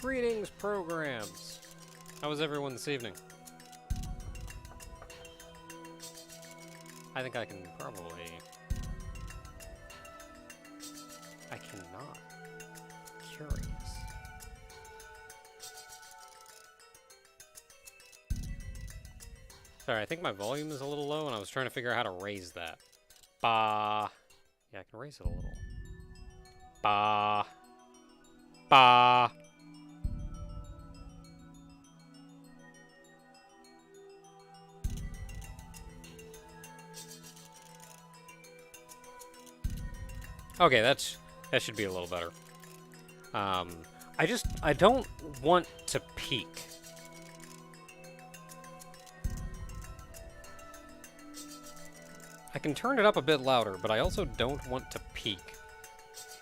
Greetings, programs! How was everyone this evening? I think I can probably... I cannot. Curious. Sorry, I think my volume is a little low, and I was trying to figure out how to raise that. Ba. Yeah, I can raise it a little. Ba. Ba. Okay, that should be a little better. I don't want to peak. I can turn it up a bit louder, but I also don't want to peak.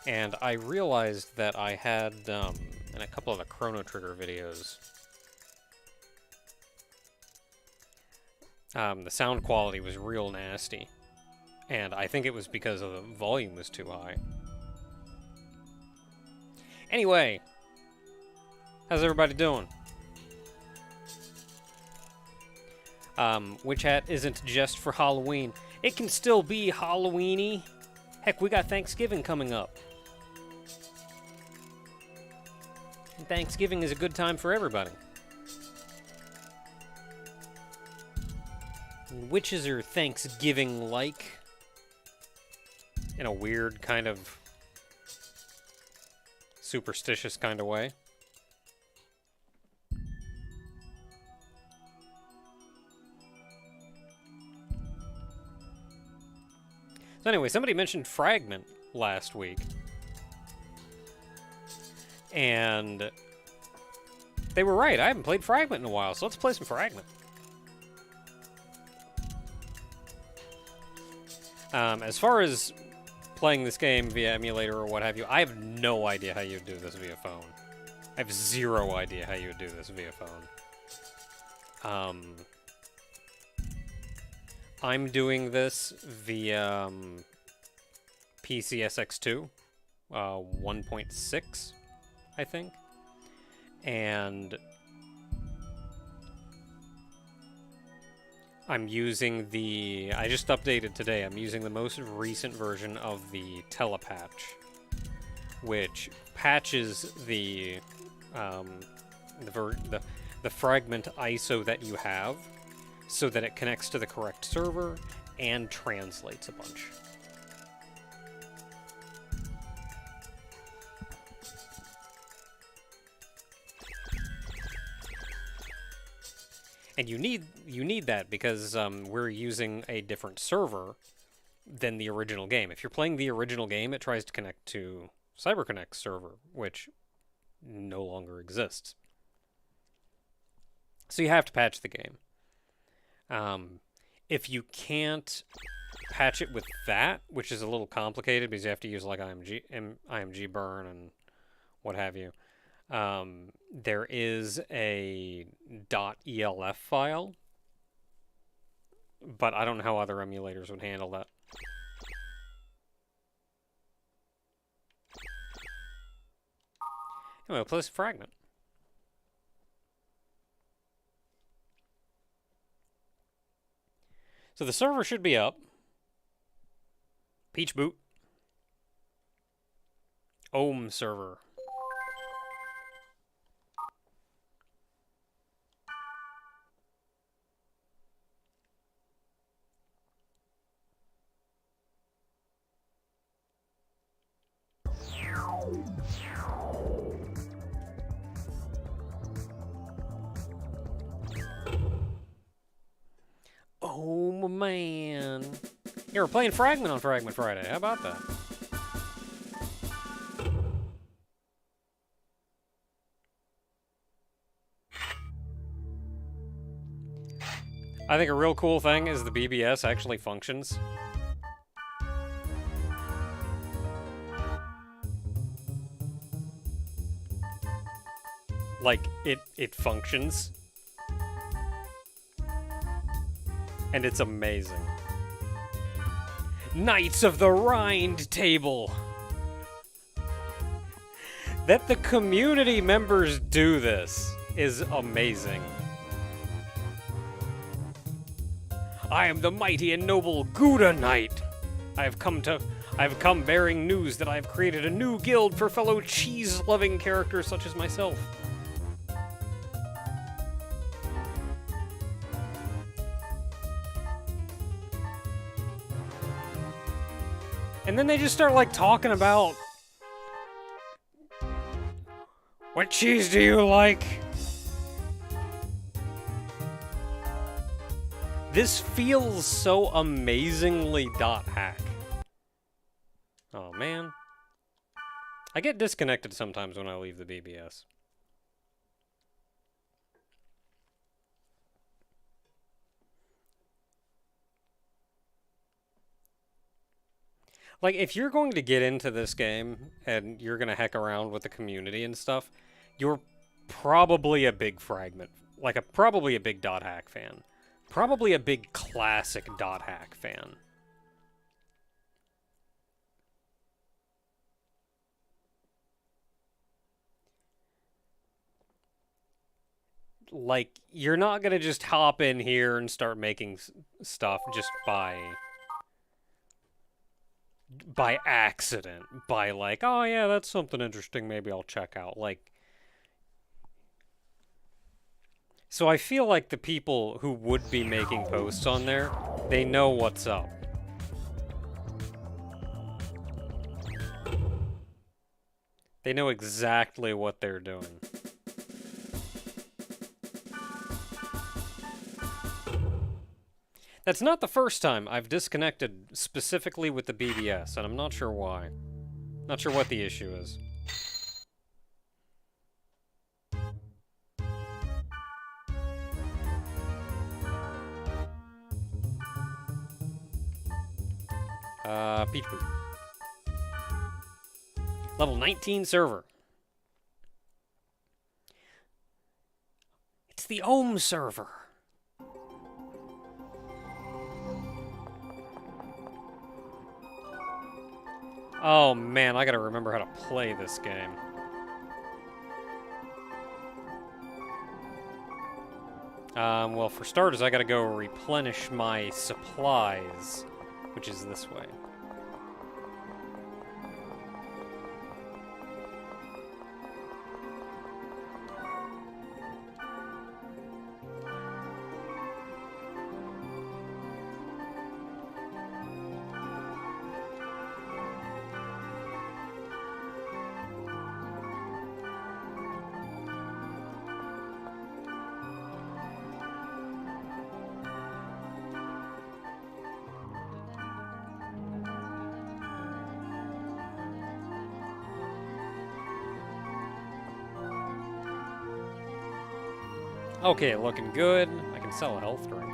And I realized that I had, in a couple of the Chrono Trigger videos, the sound quality was real nasty. And I think it was because the volume was too high. Anyway, how's everybody doing? Witch Hat isn't just for Halloween. It can still be Halloween-y. Heck, we got Thanksgiving coming up. And Thanksgiving is a good time for everybody. Witches are Thanksgiving-like. In a weird kind of superstitious kind of way. So anyway, somebody mentioned Fragment last week. And they were right. I haven't played Fragment in a while, so let's play some Fragment. As far as playing this game via emulator or what have you, I have no idea how you would do this via phone. I have zero idea how you would do this via phone. I'm doing this via PCSX2, 1.6, I think. And I'm using the... I just updated today. I'm using the most recent version of the telepatch, which patches the fragment ISO that you have so that it connects to the correct server and translates a bunch. And you need that because we're using a different server than the original game. If you're playing the original game, it tries to connect to CyberConnect's server, which no longer exists. So you have to patch the game. If you can't patch it with that, which is a little complicated because you have to use like IMG burn and what have you, there is a .elf file, but I don't know how other emulators would handle that. Anyway, we'll play this Fragment. So the server should be up. Peach boot. Ohm server. Oh, man. Yeah, we're playing Fragment on Fragment Friday. How about that? I think a real cool thing is the BBS actually functions. Like, it functions. And it's amazing. Knights of the Rind table! That the community members do this is amazing. I am the mighty and noble Gouda Knight. I have come bearing news that I have created a new guild for fellow cheese-loving characters such as myself. And then they just start, like, talking about... What cheese do you like? This feels so amazingly .hack. Oh, man. I get disconnected sometimes when I leave the BBS. Like, if you're going to get into this game, and you're going to heck around with the community and stuff, you're probably a big Fragment, like, probably a big .hack fan. Probably a big classic .hack fan. Like, you're not going to just hop in here and start making stuff just by accident, by like, oh yeah, that's something interesting, maybe I'll check out. Like, so I feel like the people who would be making posts on there, they know what's up. They know exactly what they're doing. That's not the first time I've disconnected specifically with the BBS, and I'm not sure why. Not sure what the issue is. Peach Boot. Level 19 server. It's the Ohm server. Oh man, I gotta remember how to play this game. Well, for starters, I gotta go replenish my supplies, which is this way. Okay, looking good. I can sell a health drink.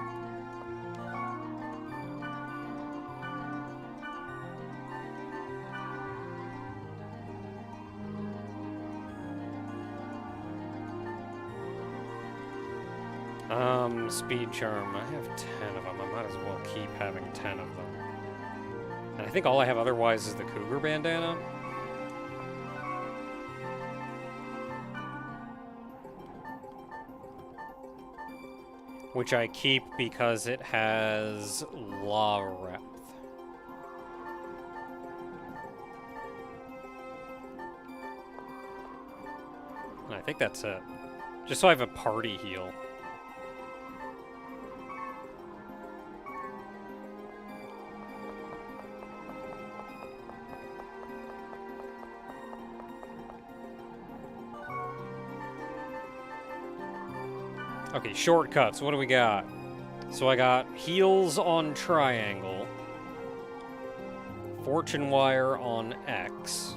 Speed charm. I have 10 of them. I might as well keep having 10 of them. And I think all I have otherwise is the cougar bandana. Which I keep because it has law rep. And I think that's it. Just so I have a party heal. Okay, shortcuts. What do we got? So I got heals on triangle. Fortune wire on X.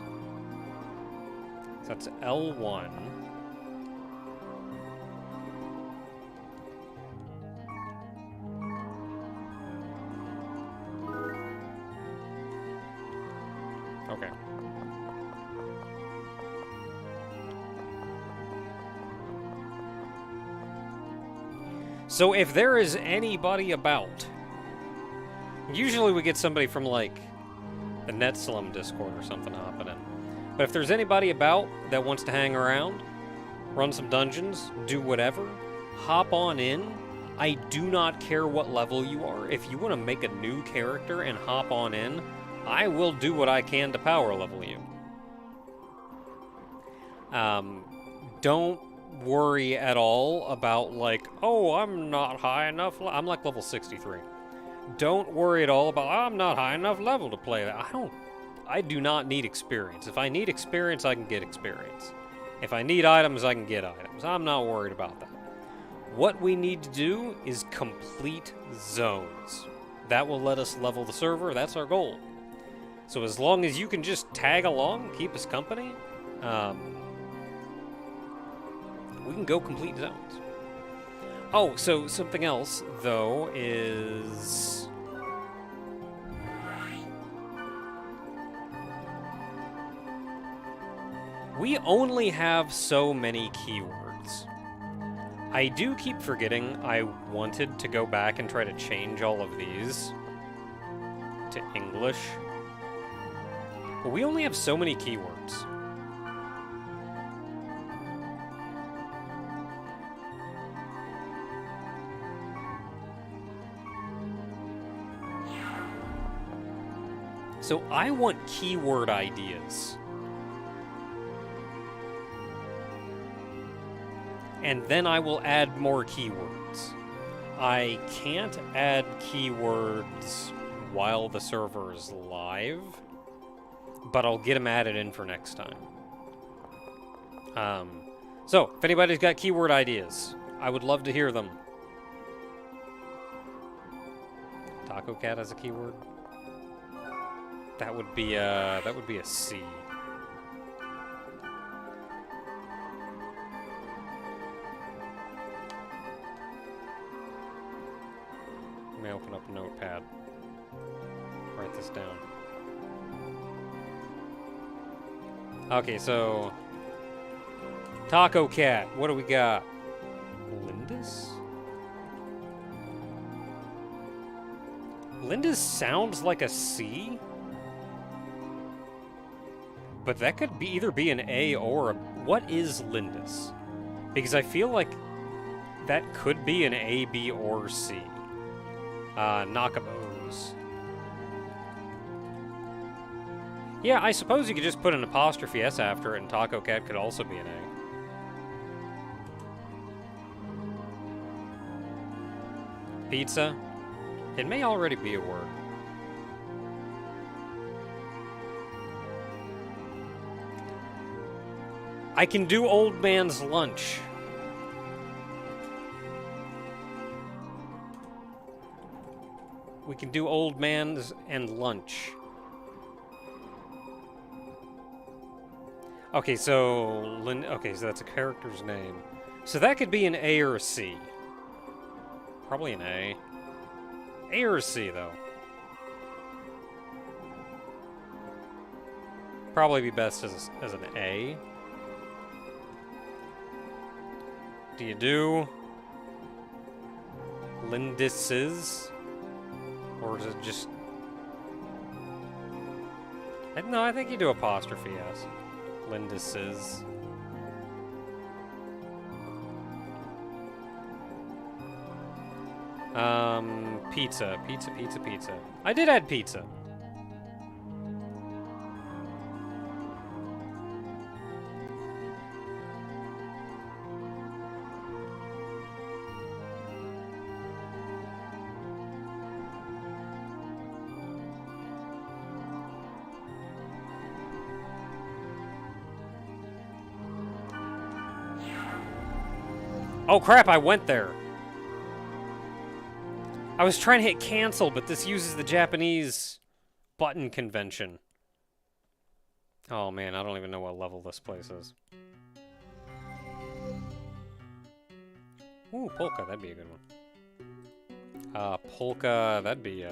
So that's L1. Okay. So if there is anybody about, usually we get somebody from like the NetSlum Discord or something hopping in. But if there's anybody about that wants to hang around, run some dungeons, do whatever, hop on in. I do not care what level you are. If you want to make a new character and hop on in, I will do what I can to power level you. Don't worry at all about like, oh, I'm not high enough. I'm like level 63. Don't worry at all about, I'm not high enough level to play that. I do not need experience. If I need experience, I can get experience. If I need items, I can get items. I'm not worried about that. What we need to do is complete zones. That will let us level the server. That's our goal. So as long as you can just tag along, keep us company, we can go complete zones. Oh, so something else, though, is... we only have so many keywords. I do keep forgetting I wanted to go back and try to change all of these to English. But we only have so many keywords. So I want keyword ideas. And then I will add more keywords. I can't add keywords while the server is live, but I'll get them added in for next time. So, if anybody's got keyword ideas, I would love to hear them. Taco Cat as a keyword? That would be a C. Let me open up a notepad. Write this down. Okay, so Taco Cat, what do we got? Lindis? Lindis sounds like a C? But that could be either be an A or a... what is Lindis? Because I feel like that could be an A, B, or C. Nakabos. Yeah, I suppose you could just put an apostrophe S after it, and Taco Cat could also be an A. Pizza? It may already be a word. I can do old man's lunch. We can do old man's and lunch. Okay, so so that's a character's name. So that could be an A or a C. Probably an A. A or a C, though. Probably be best as an A. Do you do Lindis's? Or is it just... no, I think you do apostrophe S. Lindis's. Pizza. Pizza. I did add pizza. Oh crap, I went there. I was trying to hit cancel, but this uses the Japanese button convention. Oh man, I don't even know what level this place is. Ooh, Polka, that'd be a good one. Polka, that'd be,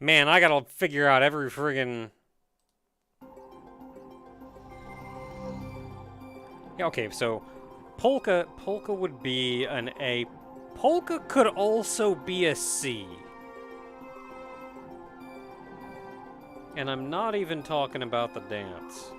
Man, I gotta figure out every friggin'... Yeah, okay, so Polka would be an A. Polka could also be a C. And I'm not even talking about the dance.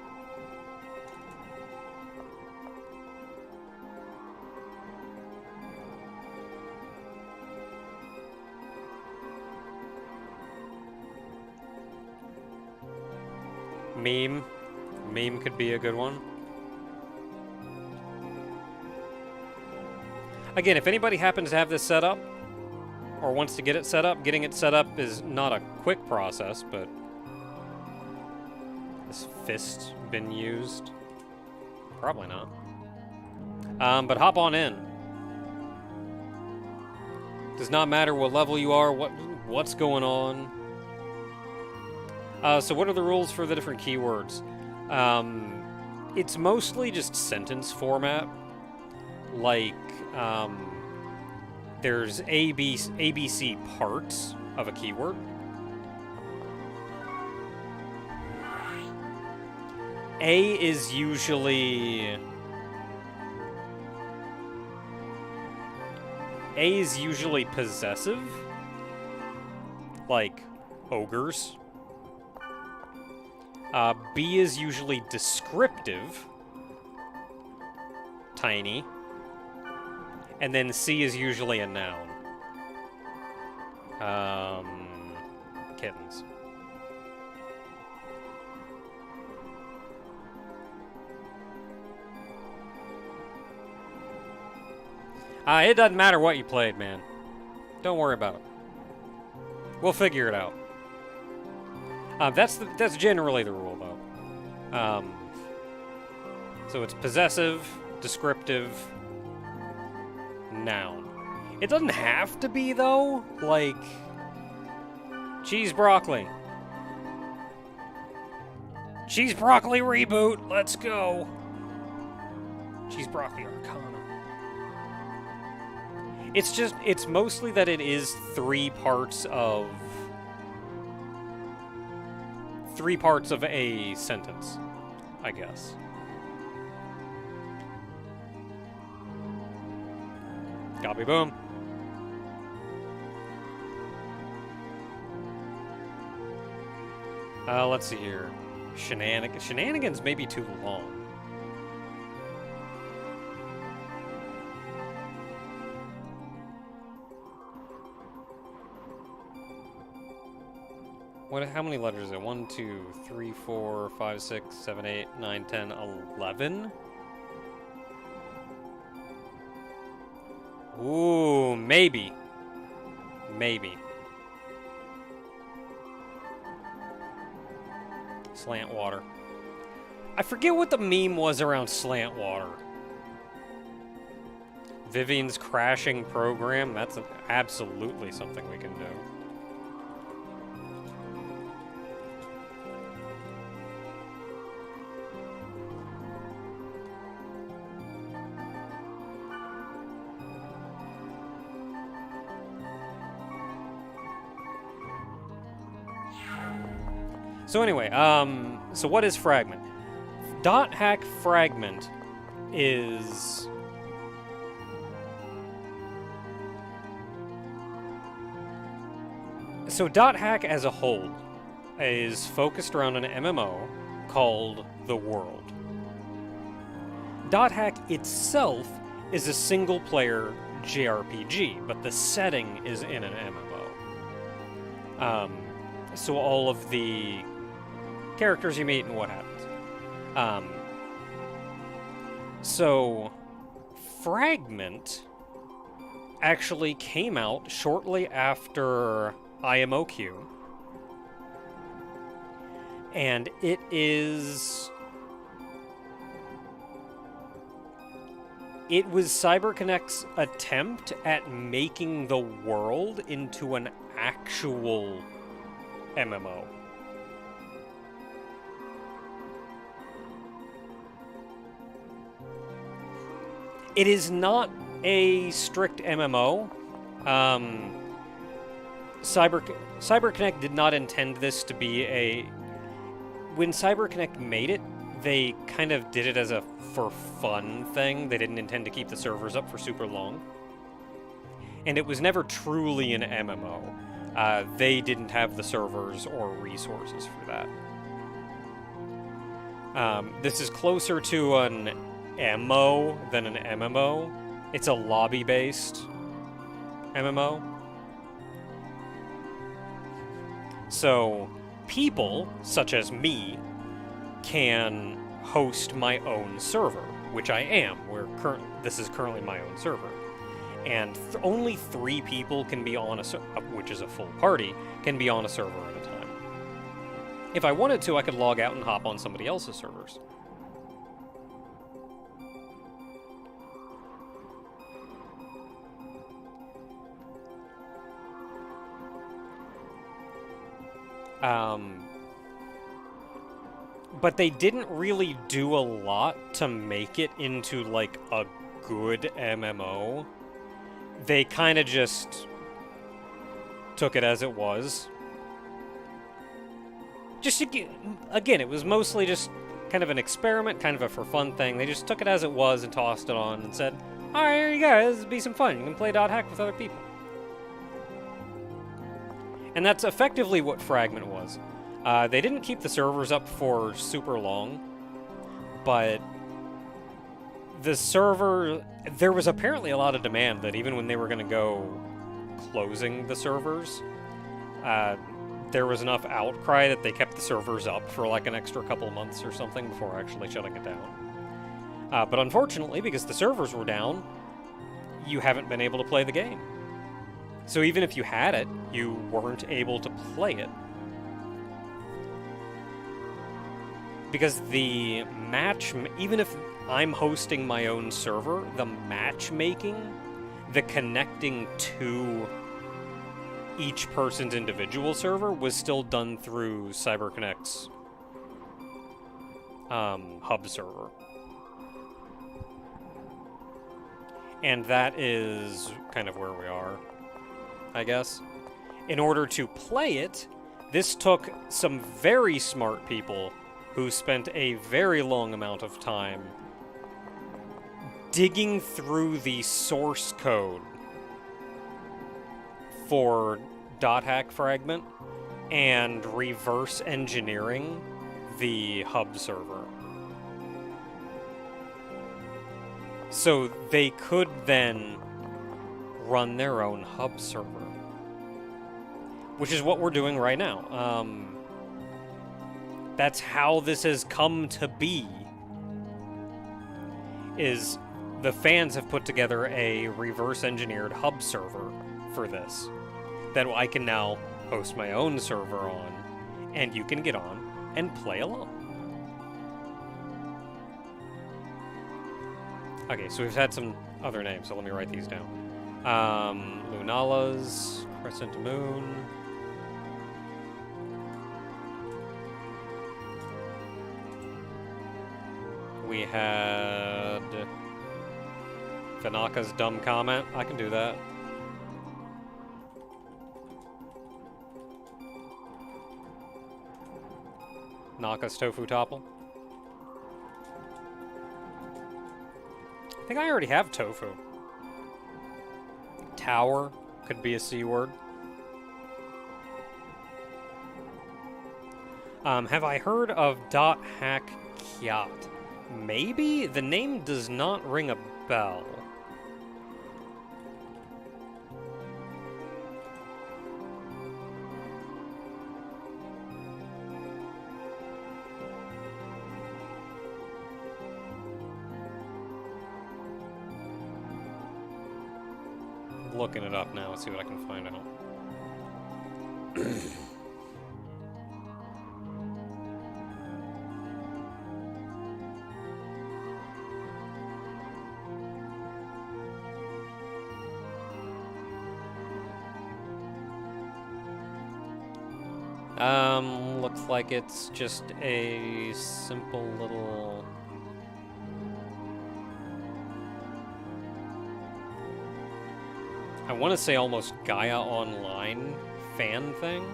Meme. Meme could be a good one. Again, if anybody happens to have this set up, or wants to get it set up, getting it set up is not a quick process, but... Has fist been used? Probably not. But hop on in. Does not matter what level you are, what's going on. So what are the rules for the different keywords? It's mostly just sentence format. Like, there's ABC parts of a keyword. A is usually possessive, like ogres. B is usually descriptive, tiny. And then C is usually a noun. Kittens. It doesn't matter what you played, man. Don't worry about it. We'll figure it out. That's generally the rule, though. So it's possessive, descriptive, noun. It doesn't have to be, though. Like, cheese broccoli. Cheese broccoli reboot. Let's go. Cheese broccoli arcana. It's mostly that it is three parts of a sentence, I guess. Copy, boom. Let's see here. Shenanigans may be too long. How many letters is it? 1, 2, 3, 4, 5, 6, 7, 8, 9, 10, 11? Ooh, maybe. Maybe. Slant water. I forget what the meme was around slant water. Vivian's crashing program? That's absolutely something we can do. So anyway, so what is Fragment? .hack Fragment is... So .hack as a whole is focused around an MMO called The World. .hack itself is a single-player JRPG, but the setting is in an MMO. So all of the characters you meet and what happens. So Fragment actually came out shortly after IMOQ, and it was CyberConnect's attempt at making the world into an actual MMO. It is not a strict MMO. CyberConnect did not intend this to be a... When CyberConnect made it, they kind of did it as a for fun thing. They didn't intend to keep the servers up for super long. And it was never truly an MMO. They didn't have the servers or resources for that. This is closer to an MMO than an MMO. It's a lobby-based MMO. So, people, such as me, can host my own server, which I am. This is currently my own server. And only 3 people can be on a server, which is a full party, can be on a server at a time. If I wanted to, I could log out and hop on somebody else's servers. But they didn't really do a lot to make it into, like, a good MMO. They kind of just took it as it was. Just, again, it was mostly just kind of an experiment, kind of a for fun thing. They just took it as it was and tossed it on and said, alright, here you go, this will be some fun. You can play .hack with other people. And that's effectively what Fragment was. They didn't keep the servers up for super long, but the server... There was apparently a lot of demand that even when they were going to go closing the servers, there was enough outcry that they kept the servers up for like an extra couple months or something before actually shutting it down. But unfortunately, because the servers were down, you haven't been able to play the game. So even if you had it, you weren't able to play it. Because the even if I'm hosting my own server, the matchmaking, the connecting to each person's individual server was still done through CyberConnect's hub server. And that is kind of where we are, I guess. In order to play it, this took some very smart people who spent a very long amount of time digging through the source code for .hack Fragment and reverse engineering the hub server. So they could then run their own hub server. Which is what we're doing right now. That's how this has come to be. Is the fans have put together a reverse-engineered hub server for this that I can now host my own server on, and you can get on and play along. Okay, so we've had some other names, so let me write these down. Lunalas, Crescent Moon. We had Tanaka's dumb comment. I can do that. Naka's tofu topple. I think I already have tofu. Tower could be a C word. Have I heard of .hack Kyat? Maybe? The name does not ring a bell. Looking it up now. Let's see what I can find out. Looks like it's just a simple little... I want to say almost Gaia Online fan thing.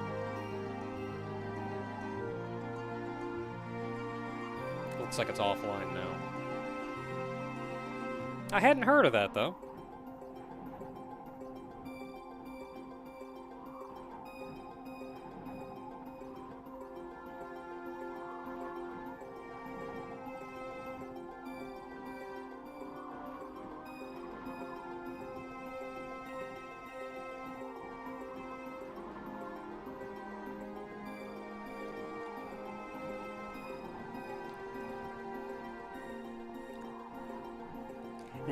Looks like it's offline now. I hadn't heard of that, though.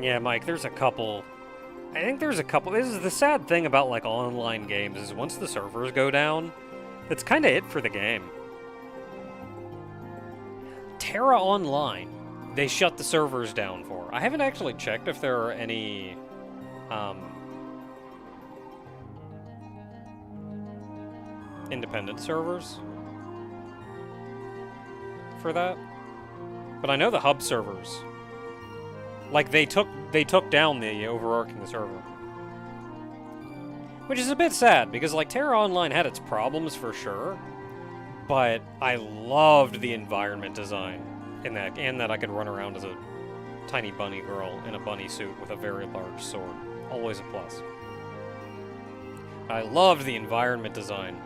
Yeah, Mike, there's a couple. I think there's a couple. This is the sad thing about, like, online games, is once the servers go down, that's kind of it for the game. Terra Online, they shut the servers down for. I haven't actually checked if there are any, independent servers for that. But I know the hub servers, like, they took down the overarching server. Which is a bit sad, because, like, Terra Online had its problems for sure, but I loved the environment design in that, and that I could run around as a tiny bunny girl in a bunny suit with a very large sword. Always a plus. I loved the environment design.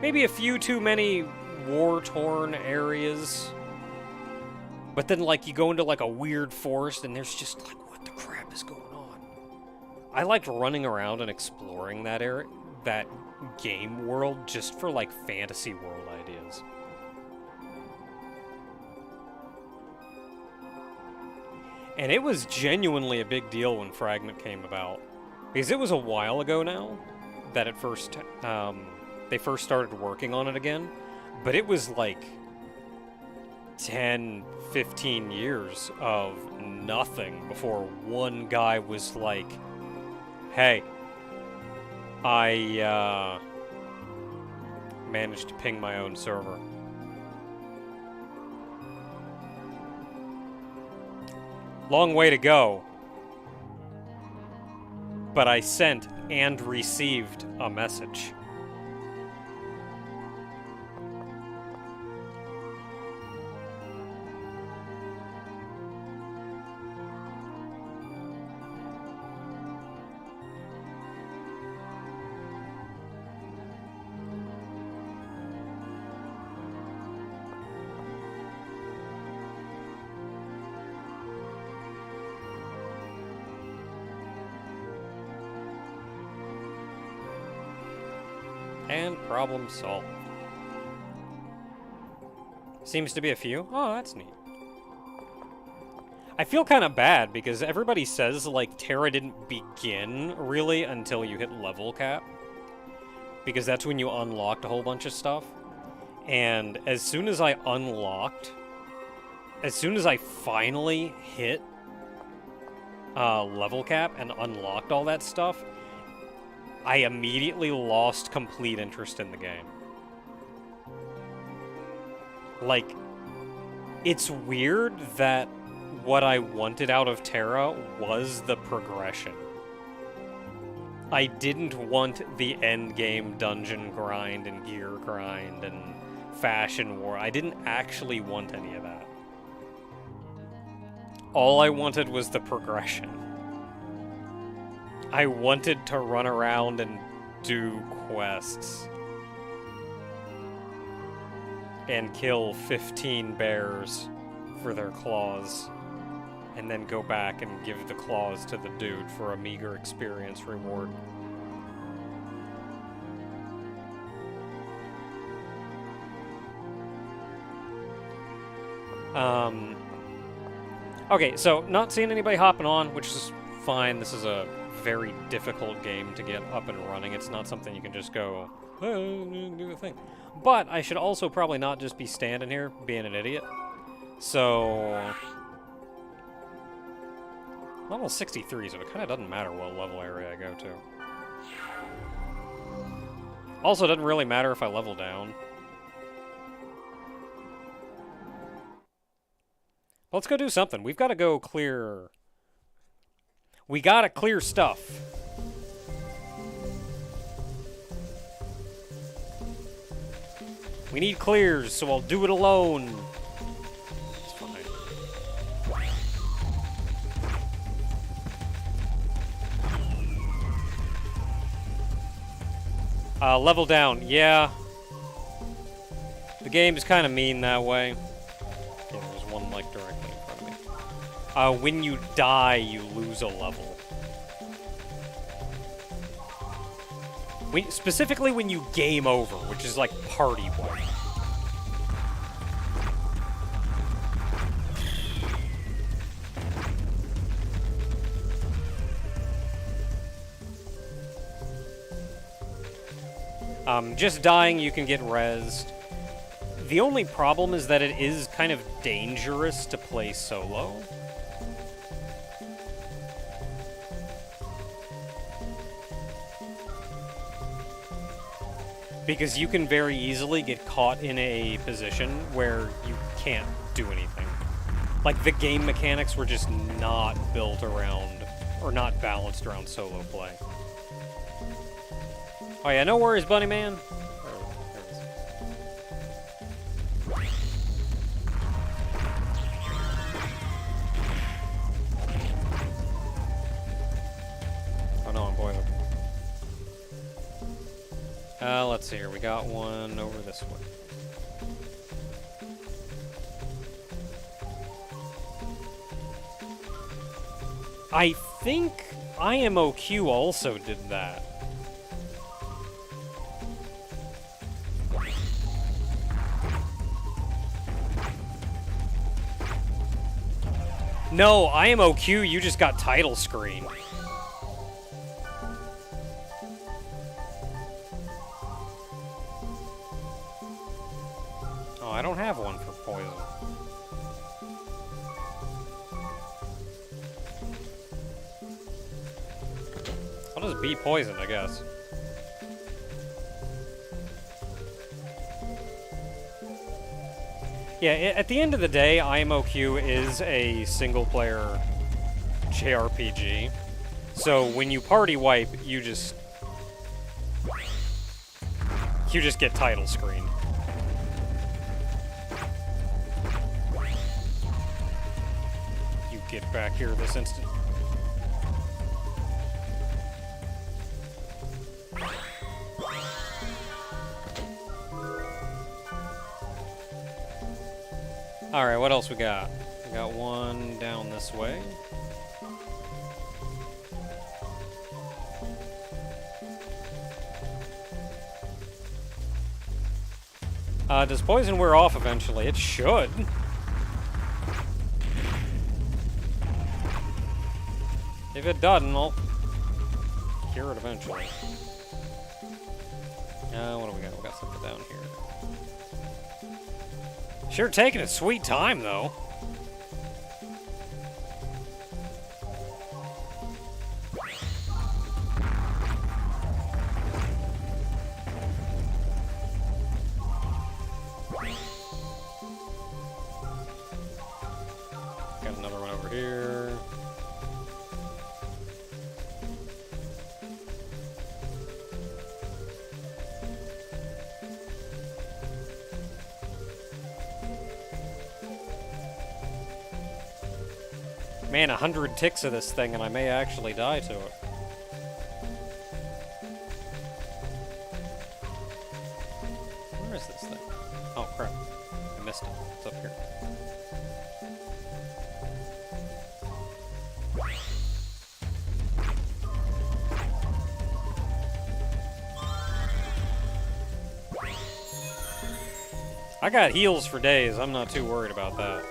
Maybe a few too many war-torn areas. But then, like, you go into, like, a weird forest, and there's just, like, what the crap is going on? I liked running around and exploring that area, that game world, just for, like, fantasy world ideas. And it was genuinely a big deal when Fragment came about. Because it was a while ago now that it first, they first started working on it again. But it was, like, 10, 15 years of nothing before one guy was like, hey, I managed to ping my own server. Long way to go, but I sent and received a message. And problem solved. Seems to be a few. Oh, that's neat. I feel kind of bad because everybody says, like, Terra didn't begin, really, until you hit level cap. Because that's when you unlocked a whole bunch of stuff. And as soon as I finally hit level cap and unlocked all that stuff, I immediately lost complete interest in the game. Like, it's weird that what I wanted out of Terra was the progression. I didn't want the endgame dungeon grind and gear grind and fashion war. I didn't actually want any of that. All I wanted was the progression. I wanted to run around and do quests. And kill 15 bears for their claws. And then go back and give the claws to the dude for a meager experience reward. Okay, so not seeing anybody hopping on, which is fine. This is a very difficult game to get up and running. It's not something you can just go, do the thing. But I should also probably not just be standing here being an idiot. So, level 63, so it kind of doesn't matter what level area I go to. Also, it doesn't really matter if I level down. Let's go do something. We've got to go clear... We gotta clear stuff. We need clears, so I'll do it alone. It's fine. Level down. Yeah. The game's kind of mean that way. Yeah, there's one, like, directly in front of me. When you die, you lose a level. Specifically when you game over, which is like party wipe. Just dying, you can get rezzed. The only problem is that it is kind of dangerous to play solo. Because you can very easily get caught in a position where you can't do anything. Like, the game mechanics were just not built around, or not balanced around solo play. Oh yeah, no worries, Bunny Man. Oh no, I'm boiling. Let's see here. We got one over this way. I think IMOQ also did that. No, IMOQ, you just got title screen. Oh, I don't have one for poison. I'll just be poisoned, I guess. Yeah, at the end of the day, IMOQ is a single-player JRPG. So when you party wipe, you just get title screen. You get back here this instant. Alright, what else we got? We got one down this way. Does poison wear off eventually? It should. If it doesn't, I'll cure it eventually. What do we got? We got something down here. Sure taking a sweet time, though. Got another one over here. Man, 100 ticks of this thing and I may actually die to it. Where is this thing? Oh, crap. I missed it. It's up here. I got heals for days. I'm not too worried about that.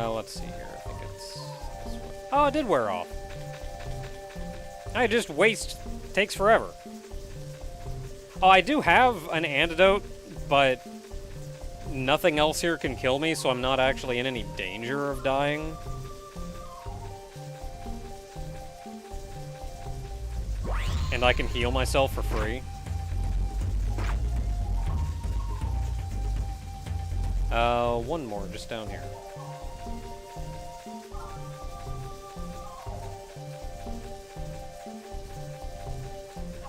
Let's see here. I think it's this one. Oh, it did wear off. I just waste. Takes forever. Oh, I do have an antidote, but nothing else here can kill me, so I'm not actually in any danger of dying. And I can heal myself for free. One more just down here.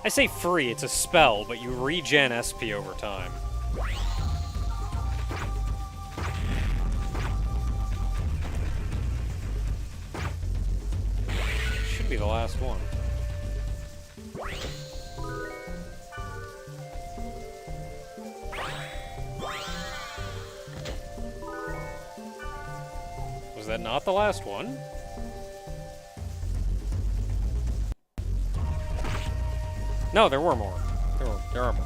I say free, it's a spell, but you regen SP over time. Should be the last one. Was that not the last one? No, there were more. There are more.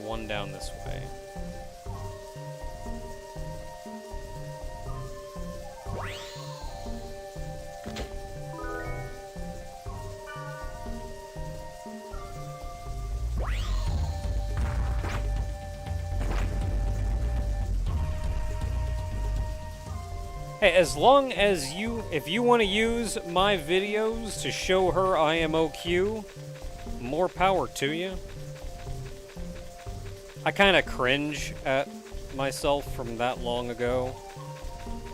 One down this way. Hey, as long as if you want to use my videos to show her IMOQ, more power to you. I kind of cringe at myself from that long ago.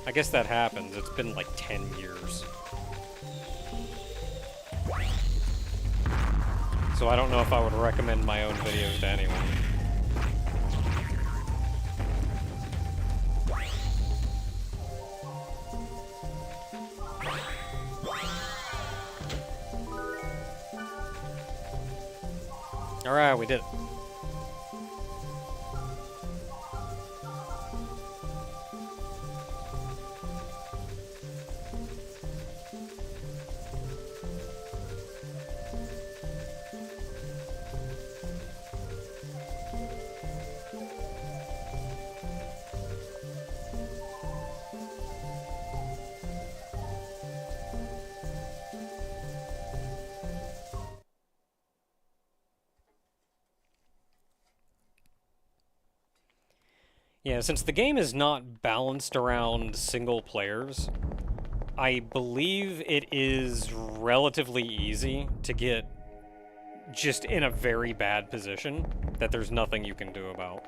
I guess that happens. It's been like 10 years. So I don't know if I would recommend my own videos to anyone. Alright, we did it. Yeah, since the game is not balanced around single players, I believe it is relatively easy to get just in a very bad position that there's nothing you can do about.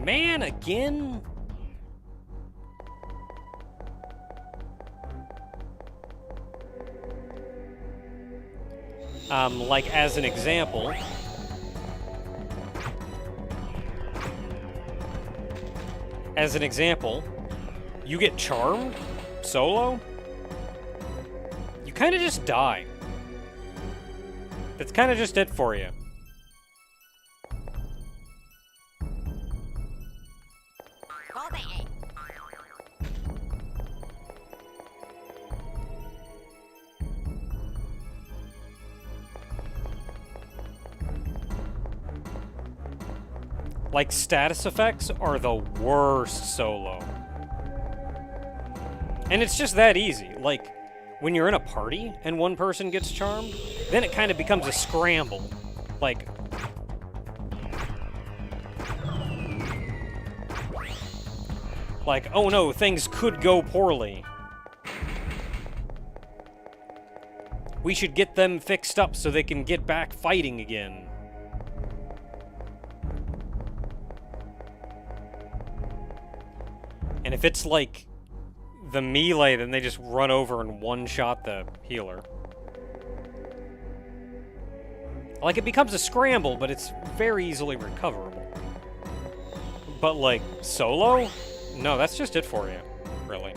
Man, again? Like, as an example, you get charmed solo, you kind of just die. That's kind of just it for you. Like, status effects are the worst solo. And it's just that easy. Like, when you're in a party and one person gets charmed, then it kind of becomes a scramble. Like, oh no, things could go poorly. We should get them fixed up so they can get back fighting again. And if it's like the melee, then they just run over and one-shot the healer. Like, it becomes a scramble, but it's very easily recoverable. But, like, solo? No, that's just it for you, really.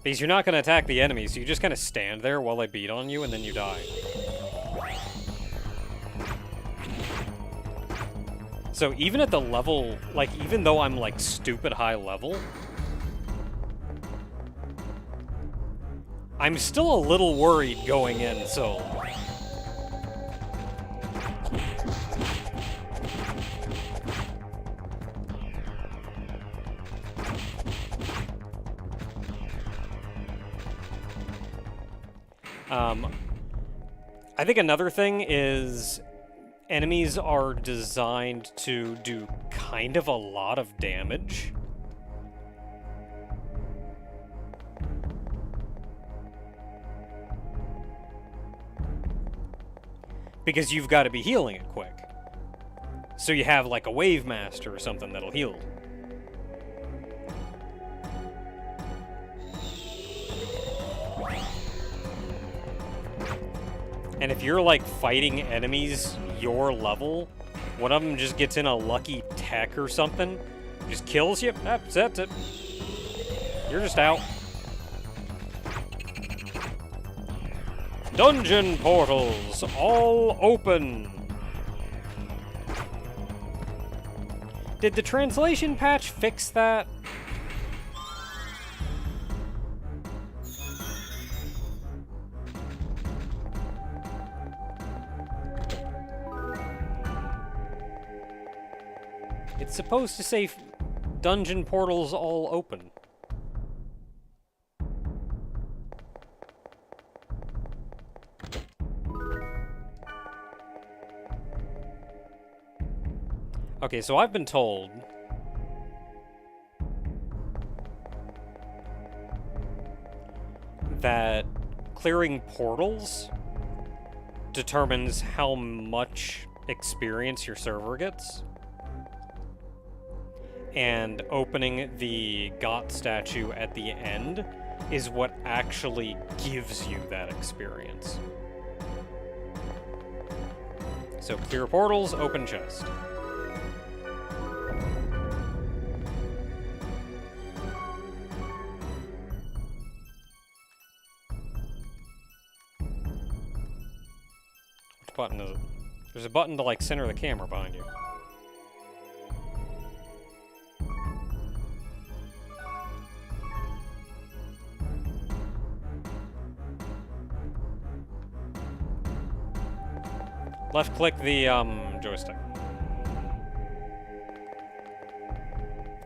Because you're not going to attack the enemies, so you just kind of stand there while they beat on you, and then you die. So even at the level, like, even though I'm, like, stupid high level, I'm still a little worried going in solo. I think another thing is enemies are designed to do kind of a lot of damage. because you've got to be healing it quick. So you have like a Wave Master or something that'll heal. And if you're like fighting enemies your level, one of them just gets in a lucky tech or something, just kills you, that's it. You're just out. Dungeon portals, all open. Did the translation patch fix that? It's supposed to say dungeon portals all open. Okay, so I've been told that clearing portals determines how much experience your server gets. And opening the Got statue at the end is what actually gives you that experience. So clear portals, open chest. Which button is it? There's a button to like center the camera behind you. Left click the joystick.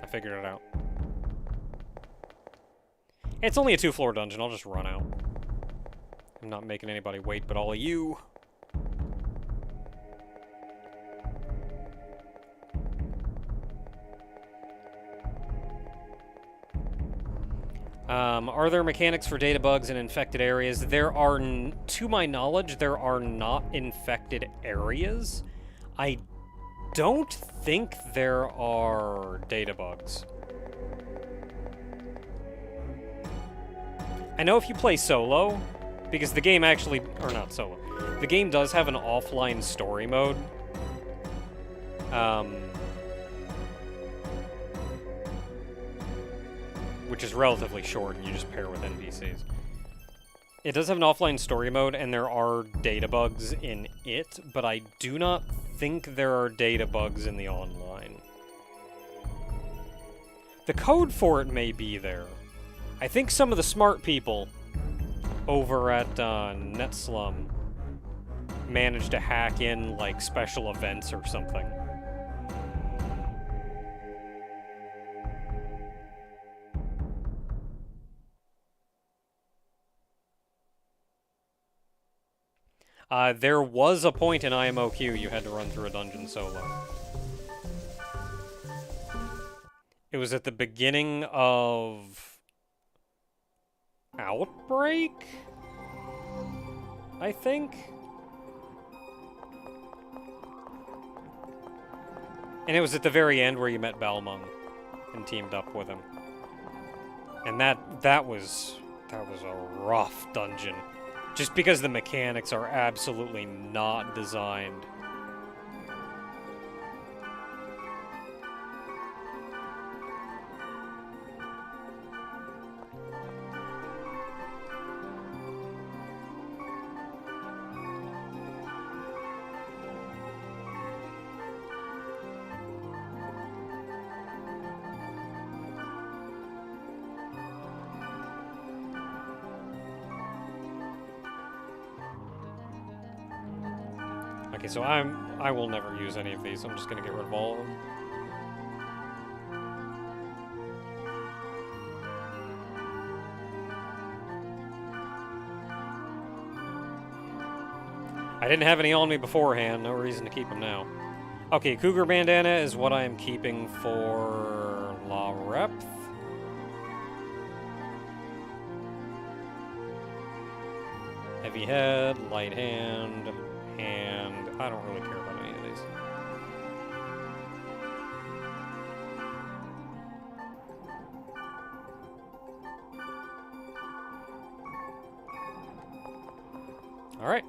I figured it out. It's only a 2-floor dungeon, I'll just run out. I'm not making anybody wait but all of you. Are there mechanics for data bugs in infected areas? There are, to my knowledge, there are not infected areas. I don't think there are data bugs. I know if you play solo, because the game actually, or not solo, the game does have an offline story mode. Which is relatively short, and you just pair with NPCs. It does have an offline story mode, and there are data bugs in it, but I do not think there are data bugs in the online. The code for it may be there. I think some of the smart people over at NetSlum managed to hack in, like, special events or something. There was a point in IMOQ you had to run through a dungeon solo. It was at the beginning of Outbreak, I think? And it was at the very end where you met Balmung and teamed up with him. And that was a rough dungeon. Just because the mechanics are absolutely not designed. Okay, so I will never use any of these. I'm just gonna get rid of all of them. I didn't have any on me beforehand. No reason to keep them now. Okay, Cougar Bandana is what I am keeping for La Repth. Heavy Head, Light Hand, And I don't really care about any of these. Alright.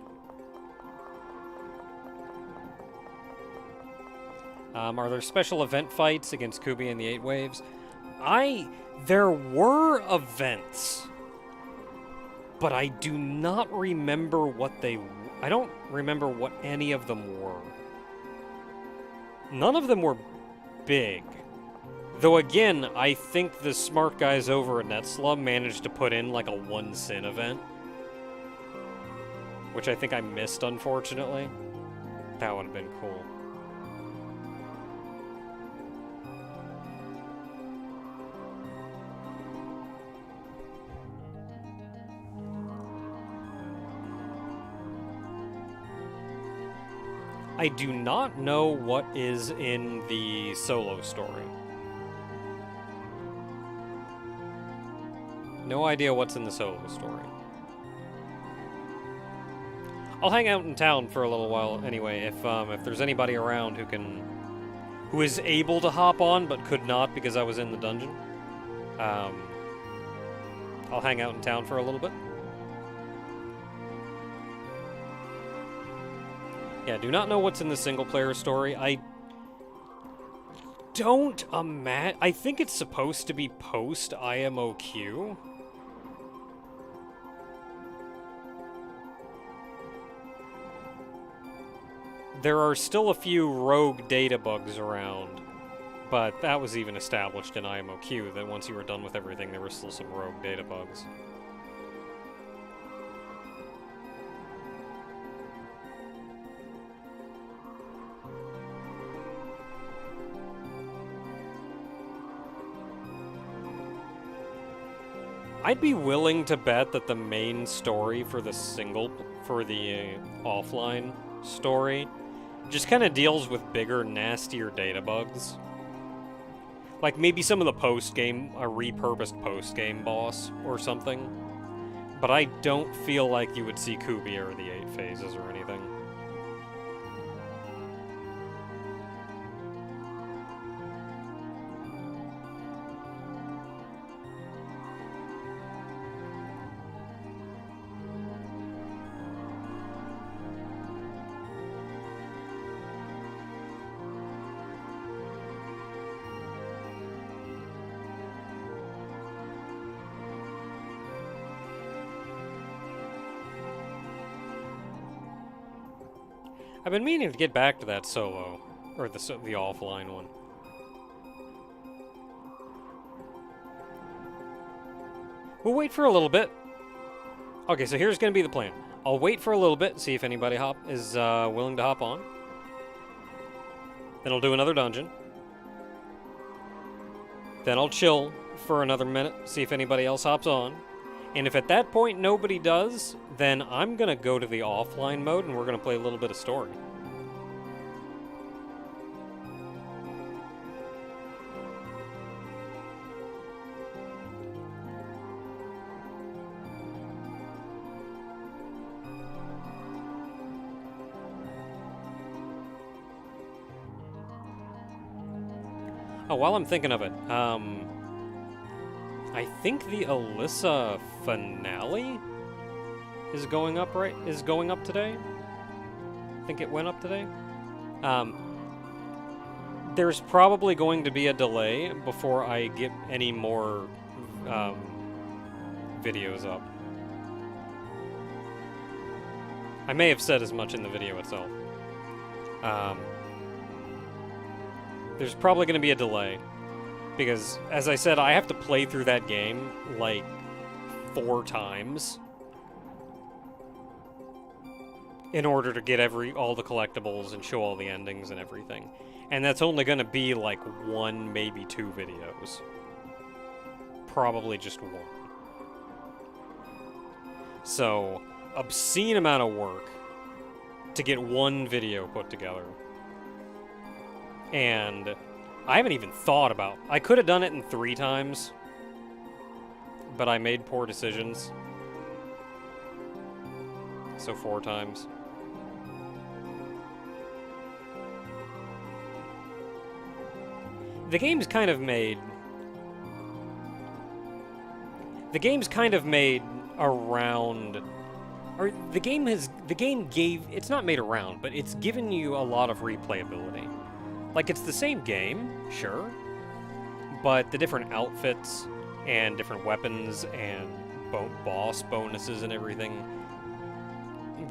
Are there special event fights against Kubi and the 8 Waves? There were events, but I do not remember what I don't remember what any of them were. None of them were big. Though again, I think the smart guys over at NetSlub managed to put in like a 1 sin event. Which I think I missed, unfortunately. That would have been cool. I do not know what is in the solo story. No idea what's in the solo story. I'll hang out in town for a little while anyway, if there's anybody around who is able to hop on but could not because I was in the dungeon. I'll hang out in town for a little bit. Yeah, do not know what's in the single-player story. I don't imagine... I think it's supposed to be post-IMOQ. There are still a few rogue data bugs around, but that was even established in IMOQ, that once you were done with everything, there were still some rogue data bugs. I'd be willing to bet that the main story for the offline story just kind of deals with bigger, nastier data bugs. Like maybe some of the post-game, a repurposed post-game boss or something. But I don't feel like you would see Kubi or the 8 phases or anything. I've been meaning to get back to that solo, or the offline one. We'll wait for a little bit. Okay, so here's going to be the plan. I'll wait for a little bit, see if anybody is willing to hop on. Then I'll do another dungeon. Then I'll chill for another minute, see if anybody else hops on. And if at that point nobody does, then I'm going to go to the offline mode and we're going to play a little bit of story. Oh, while I'm thinking of it, I think the Alyssa finale is going up today. I think it went up today. There's probably going to be a delay before I get any more videos up. I may have said as much in the video itself. There's probably going to be a delay. Because, as I said, I have to play through that game, like, 4 times in order to get all the collectibles and show all the endings and everything. And that's only going to be, like, 1, maybe 2 videos. Probably just 1. So, obscene amount of work to get 1 video put together. And I haven't even thought about... I could have done it in 3 times, but I made poor decisions. So 4 times. The game's kind of made... The game's kind of made around... Or the game gave... It's not made around, but it's given you a lot of replayability. Like, it's the same game, sure, but the different outfits and different weapons and boss bonuses and everything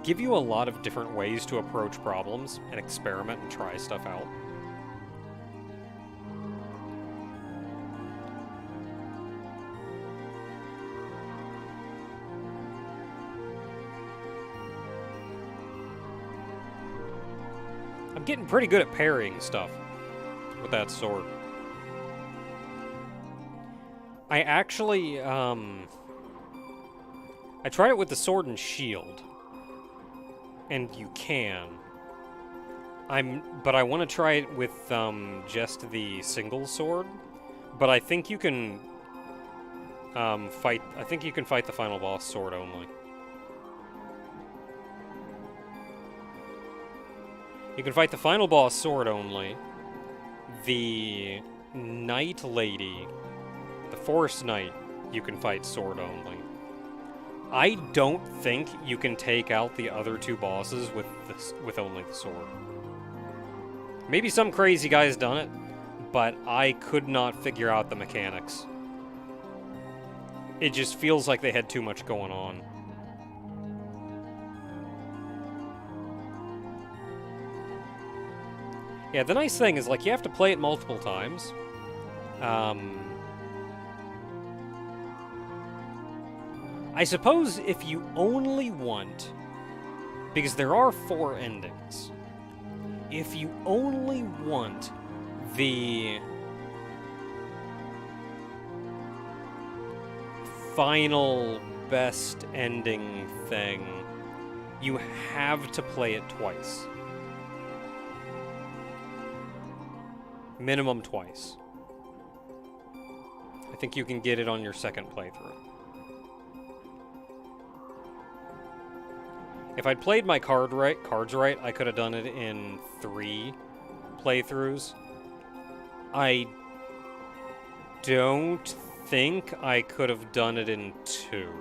give you a lot of different ways to approach problems and experiment and try stuff out. I'm getting pretty good at parrying stuff with that sword. I actually, I tried it with the sword and shield. And you can. But I want to try it with, just the single sword. But I think you can, I think you can fight the final boss sword only. You can fight the final boss sword only. The Knight Lady, the Forest Knight, you can fight sword only. I don't think you can take out the other two bosses with only the sword. Maybe some crazy guy's done it, but I could not figure out the mechanics. It just feels like they had too much going on. Yeah, the nice thing is, like, you have to play it multiple times. I suppose if you only want... Because there are 4 endings. If you only want the final best ending thing, you have to play it twice. Minimum twice. I think you can get it on your second playthrough. If I'd played my cards right, I could have done it in 3 playthroughs. I don't think I could have done it in 2.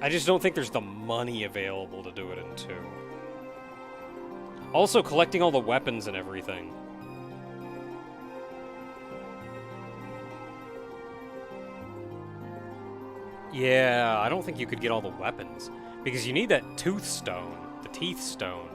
I just don't think there's the money available to do it in 2. Also, collecting all the weapons and everything. Yeah, I don't think you could get all the weapons. Because you need that tooth stone, the teeth stone.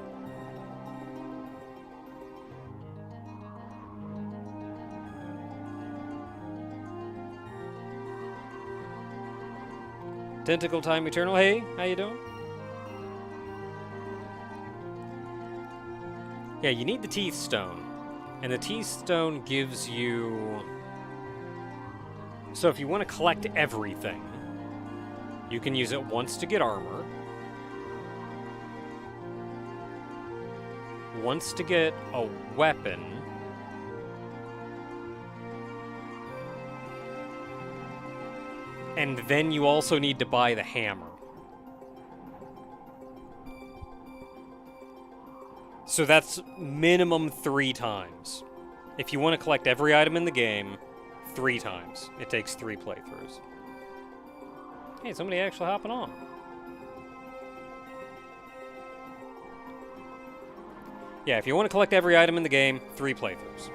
Tentacle Time Eternal, hey, how you doing? Yeah, you need the teeth stone. And the teeth stone gives you... So if you want to collect everything, you can use it once to get armor, once to get a weapon, and then you also need to buy the hammer. So that's minimum 3 times. If you want to collect every item in the game, 3 times. It takes 3 playthroughs. Hey, somebody actually hopping on. Yeah, if you want to collect every item in the game, 3 playthroughs.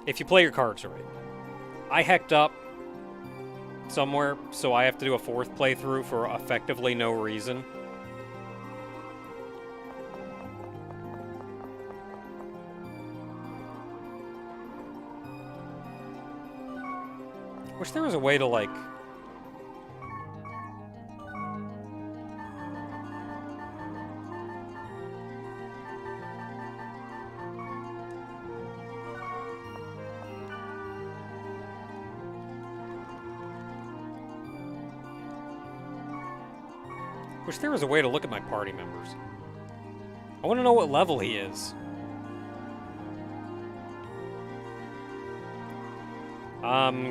If you play your cards right. I hecked up somewhere, so I have to do a 4th playthrough for effectively no reason. Wish there was a way to, like... Wish there was a way to look at my party members. I want to know what level he is.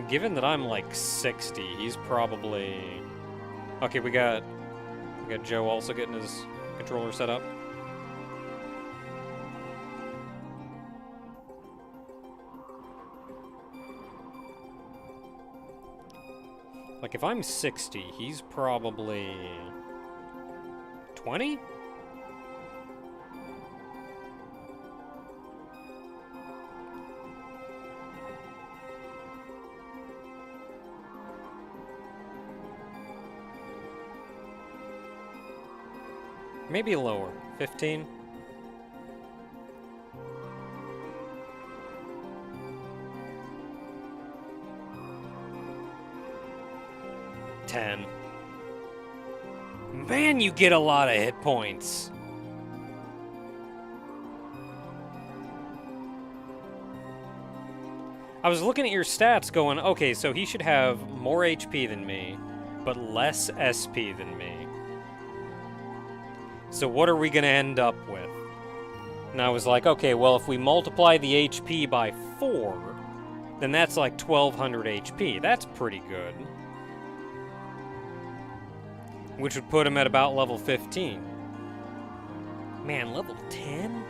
Given that I'm like 60, he's probably... Okay, we got Joe also getting his controller set up. Like, if I'm 60, he's probably 20? Maybe lower. 15? Man, you get a lot of hit points. I was looking at your stats going, okay, so he should have more HP than me, but less SP than me. So what are we going to end up with? And I was like, okay, well, if we multiply the HP by 4, then that's like 1200 HP. That's pretty good. Which would put him at about level 15. Man, level 10?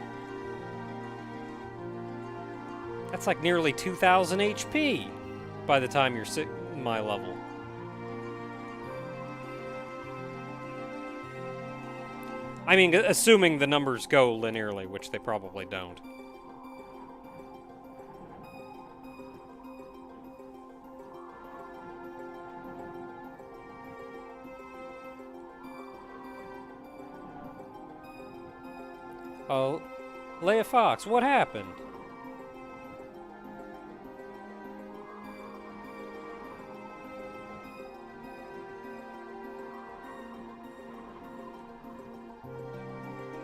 That's like nearly 2000 HP by the time you're my level. I mean, assuming the numbers go linearly, which they probably don't. Oh, Leia Fox, what happened?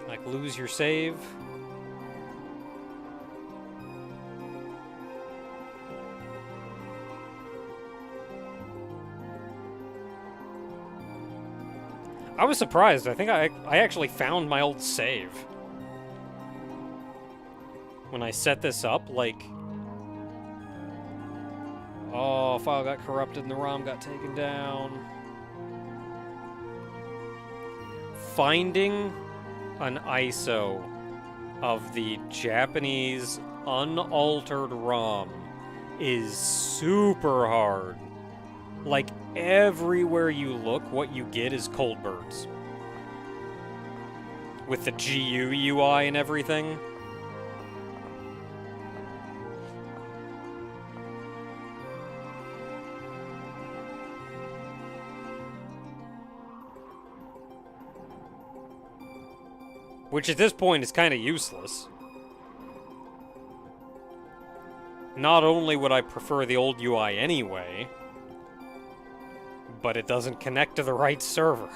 Like, lose your save? I was surprised. I think I actually found my old save. When I set this up, like... Oh, file got corrupted and the ROM got taken down. Finding an ISO of the Japanese unaltered ROM is super hard. Like, everywhere you look, what you get is cold birds. With the GU UI and everything. Which at this point is kind of useless. Not only would I prefer the old UI anyway, but it doesn't connect to the right server.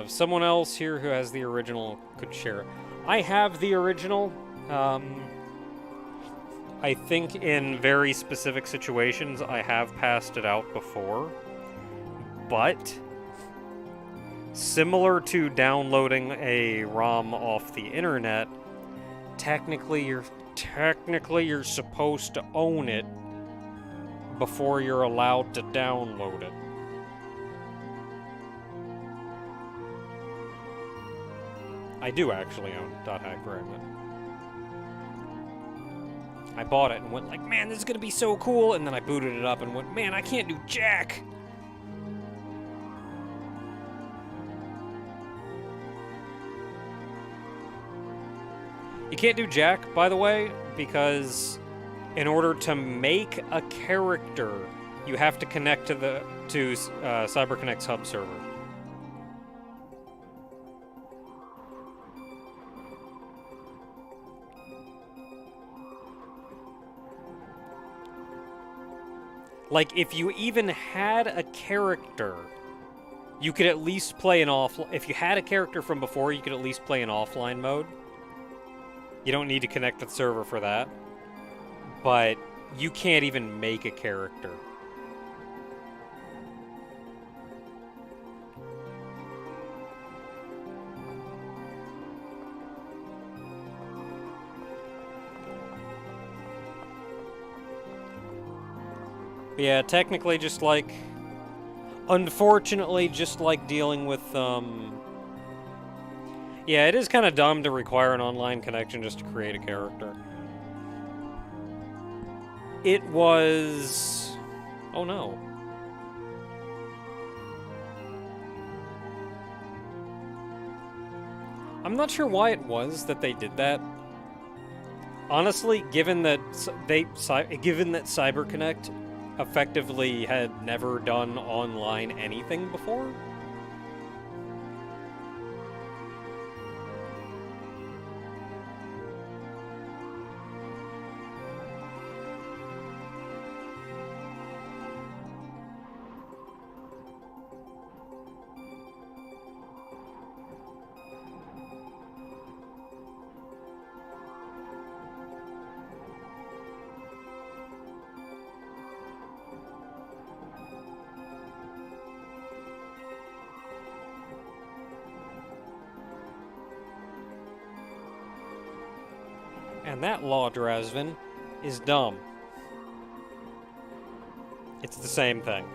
Someone else here who has the original could share it. I have the original. I think in very specific situations I have passed it out before, but similar to downloading a ROM off the internet, technically you're supposed to own it before you're allowed to download it. I do actually own .hack Fragment. I bought it and went like, man, this is gonna be so cool, and then I booted it up and went, man, I can't do jack! You can't do jack, by the way, because in order to make a character, you have to connect to CyberConnect's hub server. Like, if you even had a character, you could at least play an offline... If you had a character from before, you could at least play in offline mode. You don't need to connect to the server for that. But you can't even make a character. But yeah, technically just like... Unfortunately, just like dealing with, Yeah, it is kind of dumb to require an online connection just to create a character. It was... Oh no. I'm not sure why it was that they did that. Honestly, given that CyberConnect effectively had never done online anything before. And that law, Drazvin, is dumb. It's the same thing.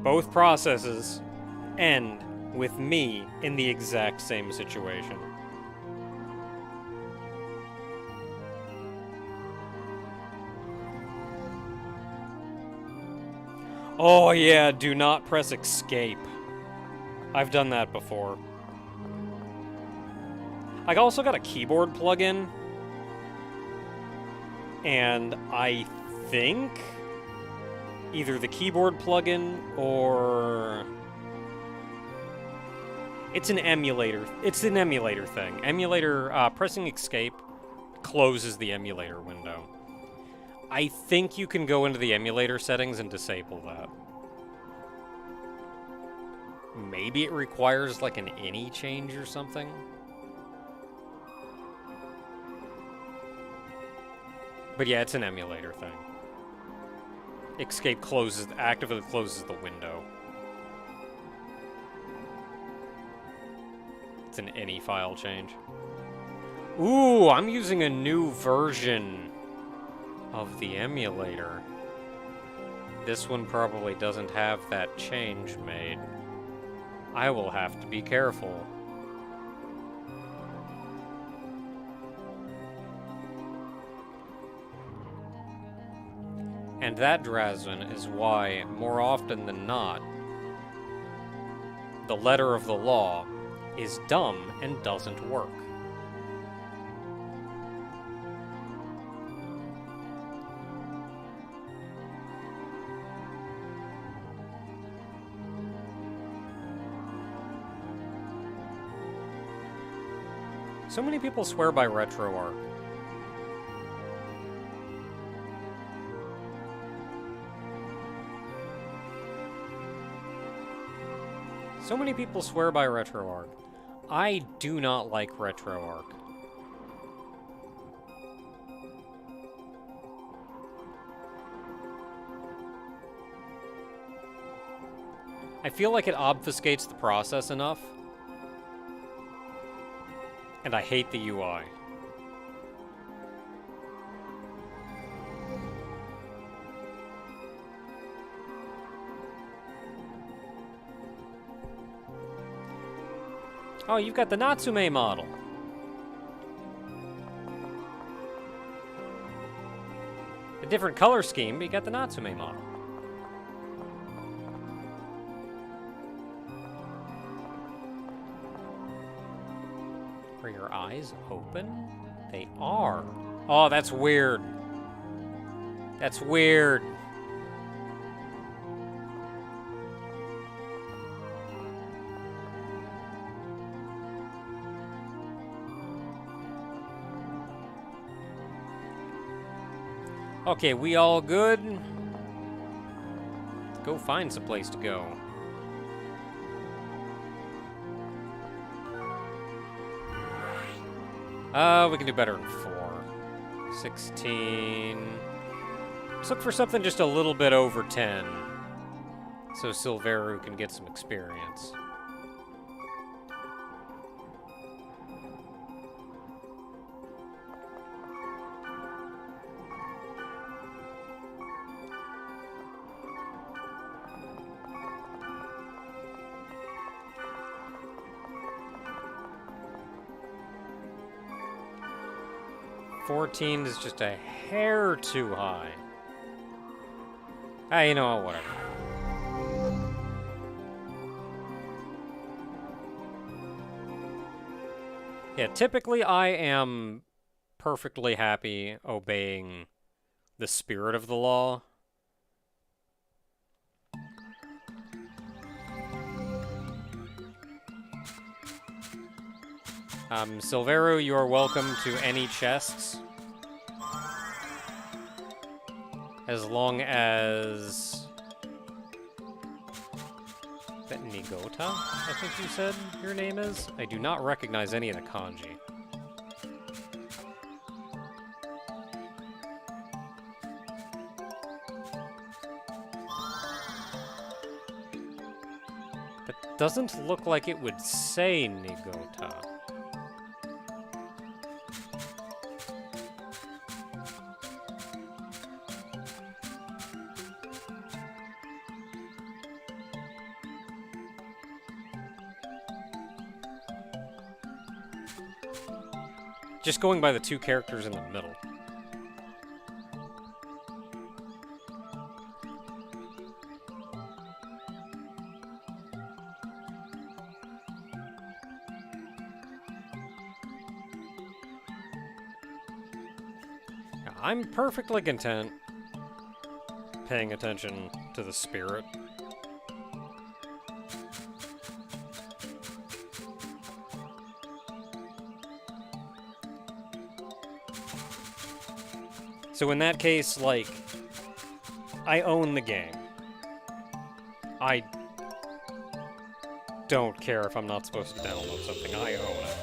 Both processes end with me in the exact same situation. Oh yeah, do not press escape. I've done that before. I also got a keyboard plugin, and I think either the keyboard plugin or... It's an emulator. It's an emulator thing. Pressing escape closes the emulator window. I think you can go into the emulator settings and disable that. Maybe it requires like an any change or something. But yeah, it's an emulator thing. Escape actively closes the window. It's an any file change. Ooh, I'm using a new version of the emulator. This one probably doesn't have that change made. I will have to be careful. And that, Drazvin, is why, more often than not, the letter of the law is dumb and doesn't work. So many people swear by RetroArch. So many people swear by RetroArch. I do not like RetroArch. I feel like it obfuscates the process enough. And I hate the UI. Oh, you've got the Natsume model. A different color scheme, but you got the Natsume model. Are your eyes open? They are. Oh, that's weird. That's weird. Okay, we all good? Let's go find some place to go. We can do better than 4. 16. Let's look for something just a little bit over 10. So Silveru can get some experience. $14 is just a hair too high. Ah, you know what, whatever. Yeah, typically I am perfectly happy obeying the spirit of the law. Silveru, you are welcome to any chests. As long as... Is that Nigota, I think you said your name is? I do not recognize any of the kanji. That doesn't look like it would say Nigota. Just going by the two characters in the middle. I'm perfectly content paying attention to the spirit. So in that case, like, I own the game. I don't care if I'm not supposed to download something. I own it.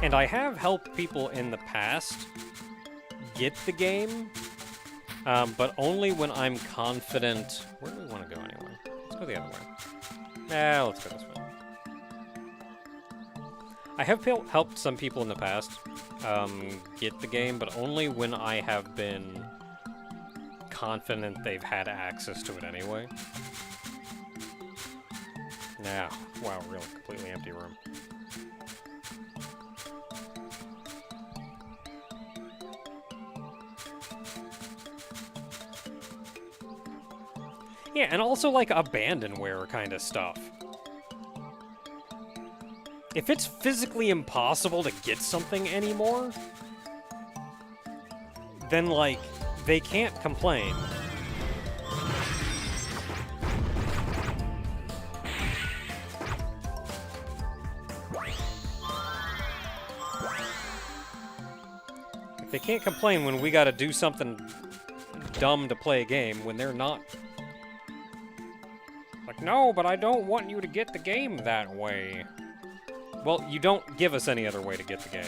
And I have helped people in the past get the game, but only when I'm confident... Where do we want to go anyway? Let's go the other way. Let's go this way. I have helped some people in the past get the game, but only when I have been confident they've had access to it anyway. Wow, really completely empty room. Yeah, and also, like, abandonware kind of stuff. If it's physically impossible to get something anymore, then, like, they can't complain. They can't complain when we gotta do something dumb to play a game when they're not... Like, no, but I don't want you to get the game that way. Well, you don't give us any other way to get the game.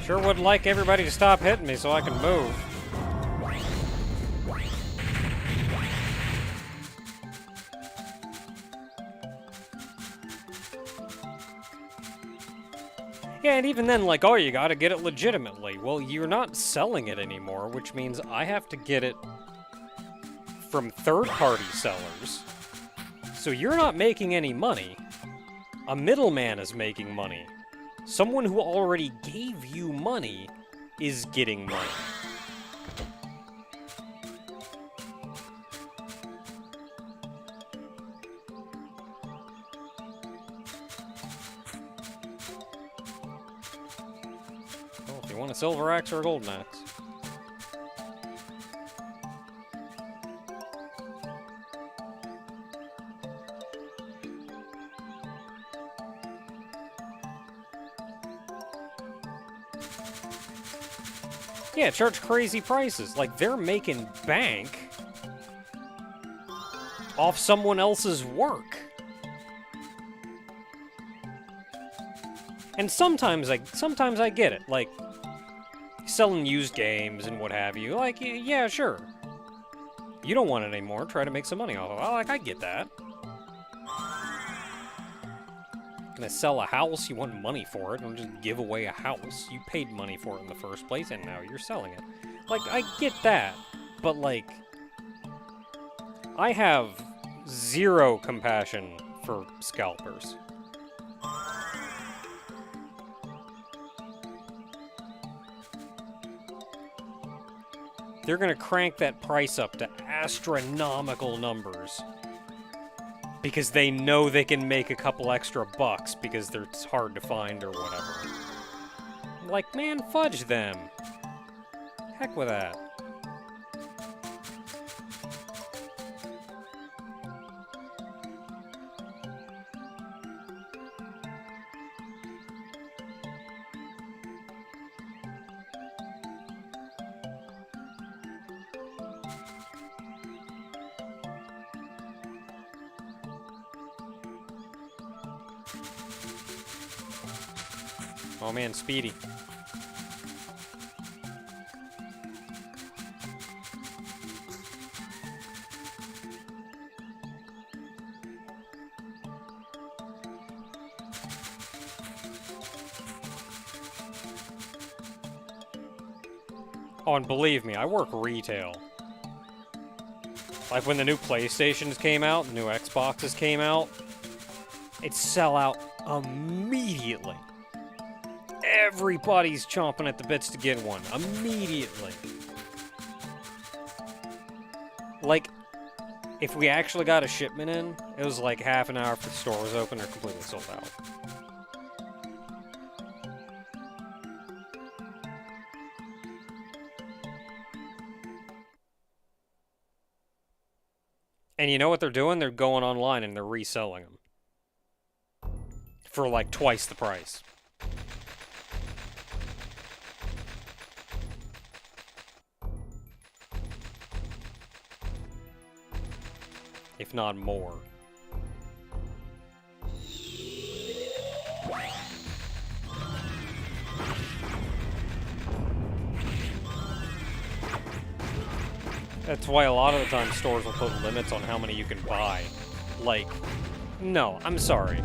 Sure would like everybody to stop hitting me so I can move. Yeah, and even then, like, oh, you gotta get it legitimately. Well, you're not selling it anymore, which means I have to get it from third-party sellers. So you're not making any money. A middleman is making money. Someone who already gave you money is getting money. Well, if you want a silver axe or a golden axe. Yeah, charge crazy prices. Like, they're making bank off someone else's work. And sometimes I get it. Like, selling used games and what have you. Like, yeah, sure. You don't want it anymore. Try to make some money off of it. Like, I get that. Gonna sell a house, you want money for it, don't just give away a house. You paid money for it in the first place, and now you're selling it. Like, I get that, but, like, I have zero compassion for scalpers. They're gonna crank that price up to astronomical numbers because they know they can make a couple extra bucks because it's hard to find or whatever. Like, man, fudge them. Heck with that. Oh man, Speedy. Oh, and believe me, I work retail. Like when the new PlayStations came out, the new Xboxes came out, it'd sell out immediately. Everybody's chomping at the bits to get one. Immediately. Like, if we actually got a shipment in, it was like half an hour after the store was open, they're completely sold out. And you know what they're doing? They're going online and they're reselling them. For like twice the price. If not more. That's why a lot of the time stores will put limits on how many you can buy. Like, no, I'm sorry.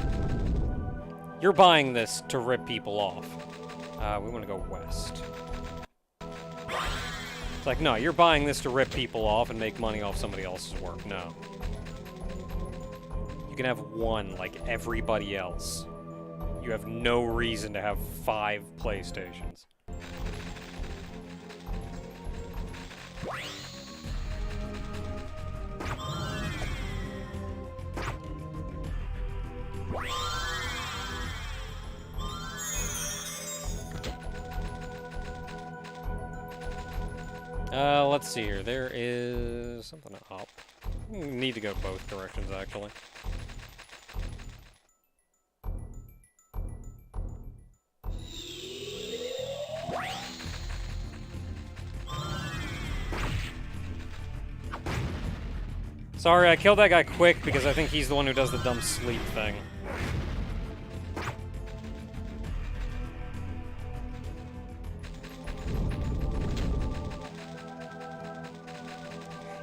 You're buying this to rip people off. We want to go west. It's like, no, you're buying this to rip people off and make money off somebody else's work. No. You can have one like everybody else. You have no reason to have 5 PlayStations. Let's see here. There is something up. We need to go both directions, actually. Sorry, I killed that guy quick because I think he's the one who does the dumb sleep thing.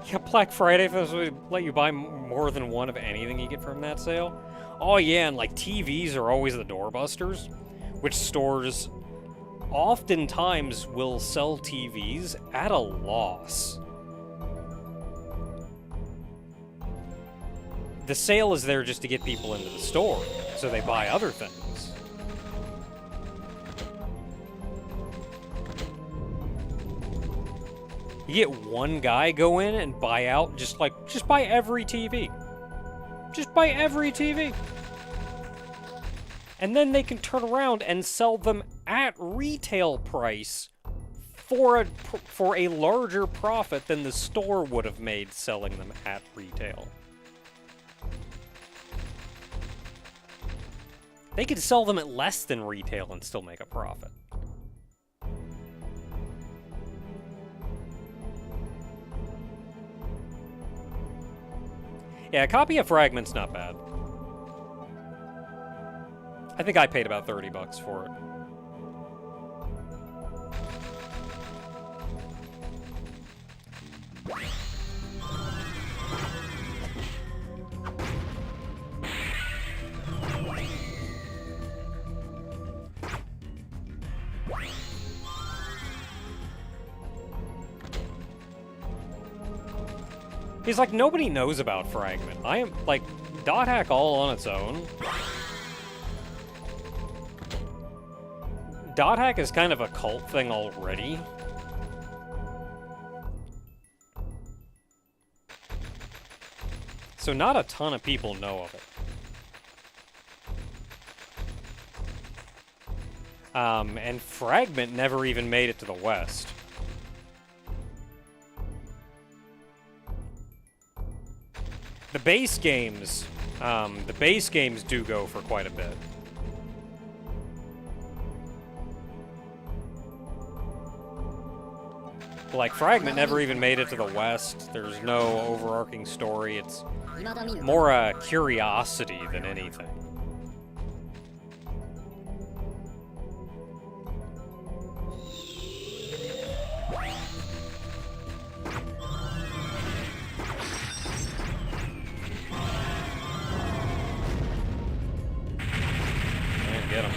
Yeah, Black Friday, if this would let you buy more than one of anything you get from that sale. Oh yeah, and like TVs are always the doorbusters. which stores oftentimes will sell TVs at a loss. The sale is there just to get people into the store, so they buy other things. You get one guy go in and buy out, just buy every TV. Just buy every TV. And then they can turn around and sell them at retail price for a larger profit than the store would have made selling them at retail. They could sell them at less than retail and still make a profit. Yeah, a copy of Fragment's not bad. I think I paid about $30 for it. He's like, nobody knows about Fragment. I am, like, dot hack all on its own. Dot hack is kind of a cult thing already. So not a ton of people know of it. And Fragment never even made it to the West. The base games do go for quite a bit. Like, Fragment never even made it to the West. There's no overarching story. It's more a curiosity than anything. And get him.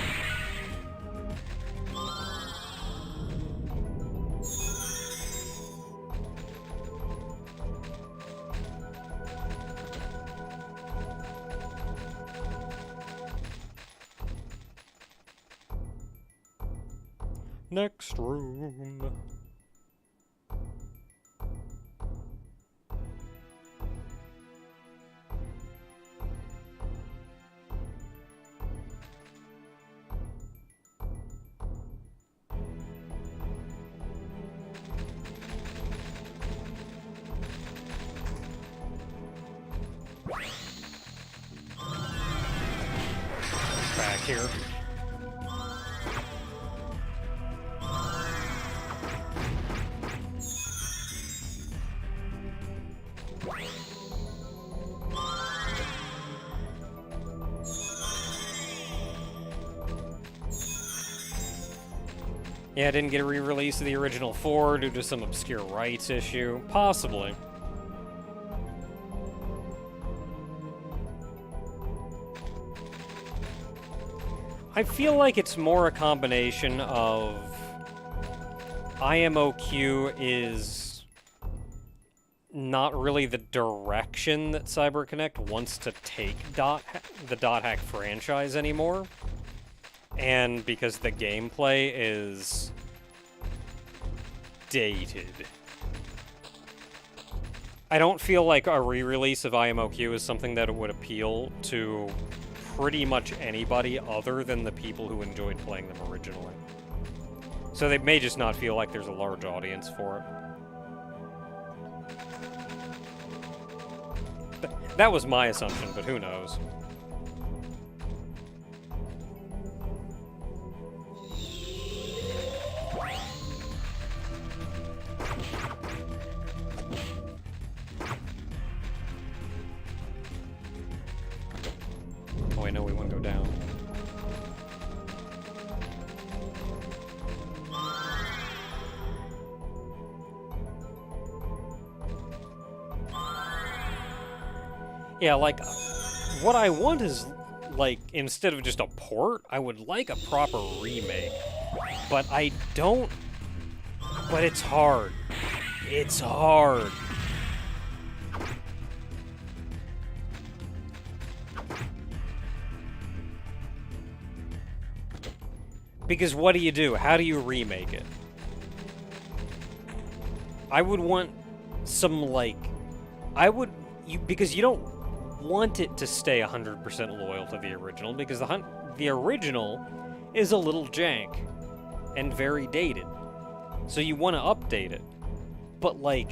Next room. Back here. Yeah, I didn't get a re-release of the original 4 due to some obscure rights issue. Possibly. I feel like it's more a combination of IMOQ is not really the direction that CyberConnect wants to take the Dot Hack franchise anymore. And because the gameplay is dated. I don't feel like a re-release of IMOQ is something that would appeal to pretty much anybody other than the people who enjoyed playing them originally. So they may just not feel like there's a large audience for it. That was my assumption, but who knows? Oh, I know we want to go down. Yeah, like, what I want is like, instead of just a port, I would like a proper remake. But I don't... But it's hard. It's hard. Because what do you do? How do you remake it? I would want some, like... Because you don't want it to stay 100% loyal to the original, because the original is a little jank and very dated. So you want to update it. But, like,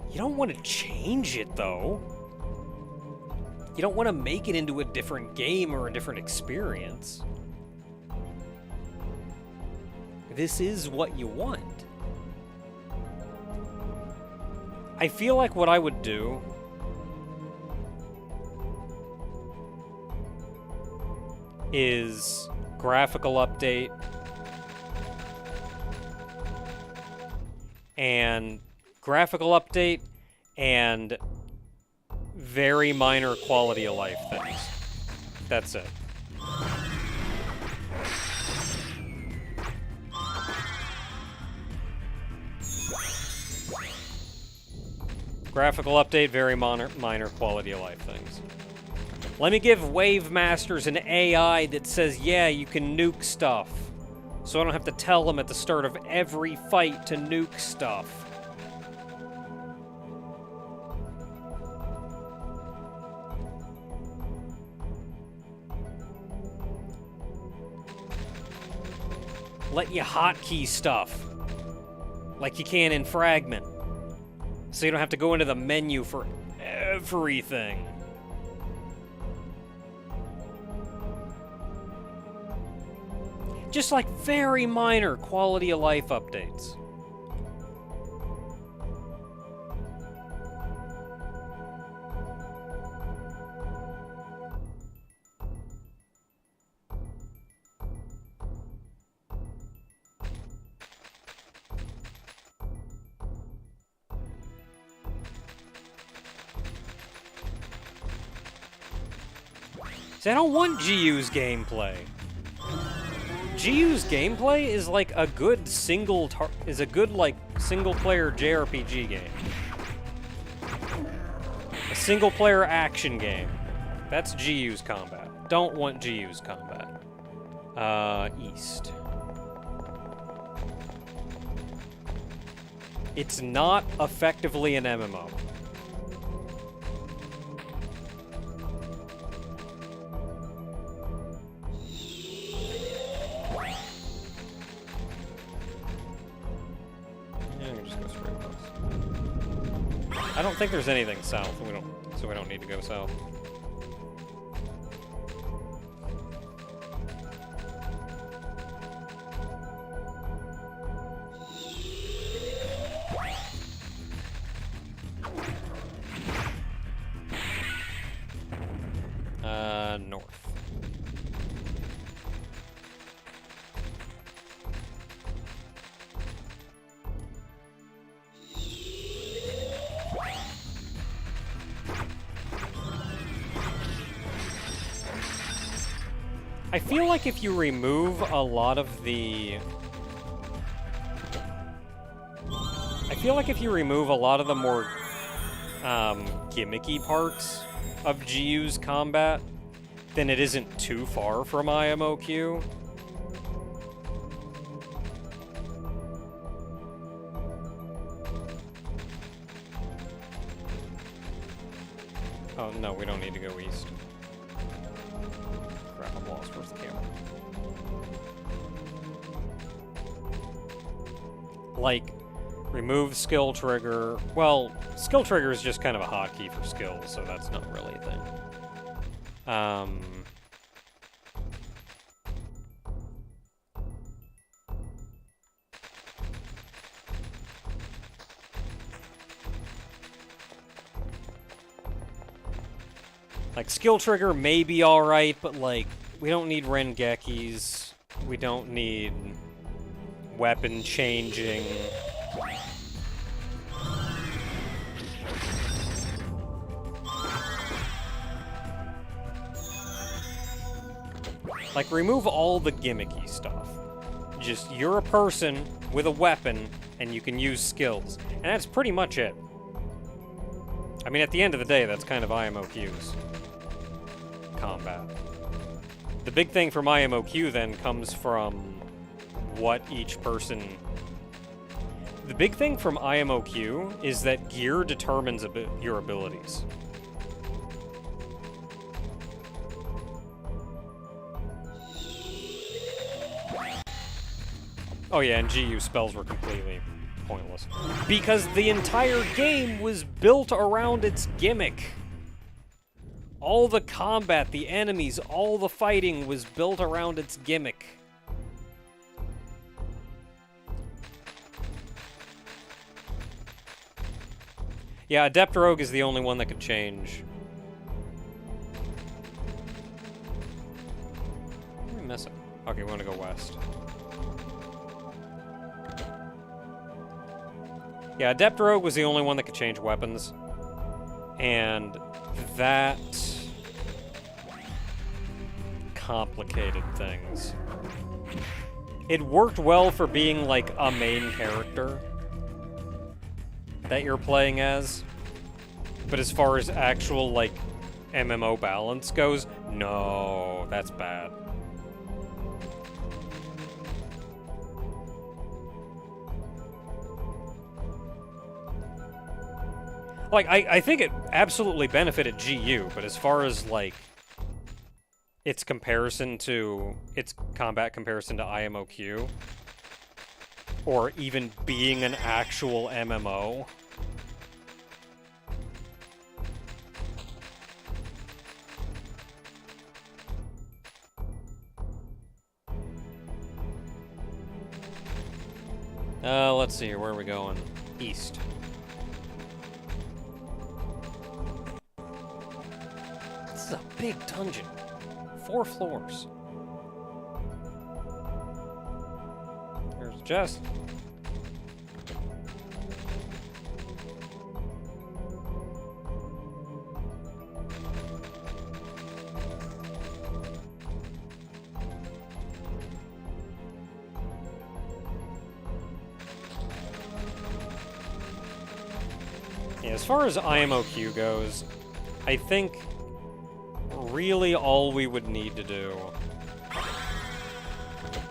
you don't want to change it, though. You don't want to make it into a different game or a different experience. This is what you want. I feel like what I would do is graphical update and very minor quality of life things. That's it. Graphical update, very minor quality of life things. Let me give Wave Masters an AI that says, yeah, you can nuke stuff. So I don't have to tell them at the start of every fight to nuke stuff. Let you hotkey stuff. Like you can in Fragment. So you don't have to go into the menu for everything. Just like very minor quality of life updates. See, I don't want GU's gameplay. GU's gameplay is like a good single player JRPG game. A single player action game. That's GU's combat. Don't want GU's combat. East. It's not effectively an MMO. I don't think there's anything south, so we don't need to go south. North. I feel like if you remove a lot of the... more gimmicky parts of GU's combat, then it isn't too far from IMOQ. Oh, no, we don't need to go east. Crap, I'm lost. Where's the camera? Like, remove skill trigger. Well, skill trigger is just kind of a hotkey for skills, so that's not really a thing. Like, skill trigger may be alright, but, like, we don't need Rengekis. We don't need weapon changing. Like, remove all the gimmicky stuff. Just, you're a person with a weapon, and you can use skills. And that's pretty much it. I mean, at the end of the day, that's kind of IMOQ's combat. The big thing from IMOQ, then, comes from what each person... The big thing from IMOQ is that gear determines your abilities. Oh yeah, and GU spells were completely pointless. Because the entire game was built around its gimmick. All the combat, the enemies, all the fighting was built around its gimmick. Yeah, Adept Rogue is the only one that could change. What are we missing? Okay, we want to go west. Yeah, Adept Rogue was the only one that could change weapons. And that complicated things. It worked well for being like a main character that you're playing as. But as far as actual like MMO balance goes, no, that's bad. Like, I think it absolutely benefited GU, but as far as, like, its comparison to... its combat comparison to IMOQ, or even being an actual MMO... let's see here, where are we going? East. This is a big dungeon. 4 floors. There's a chest. Yeah, as far as IMOQ goes, I think really all we would need to do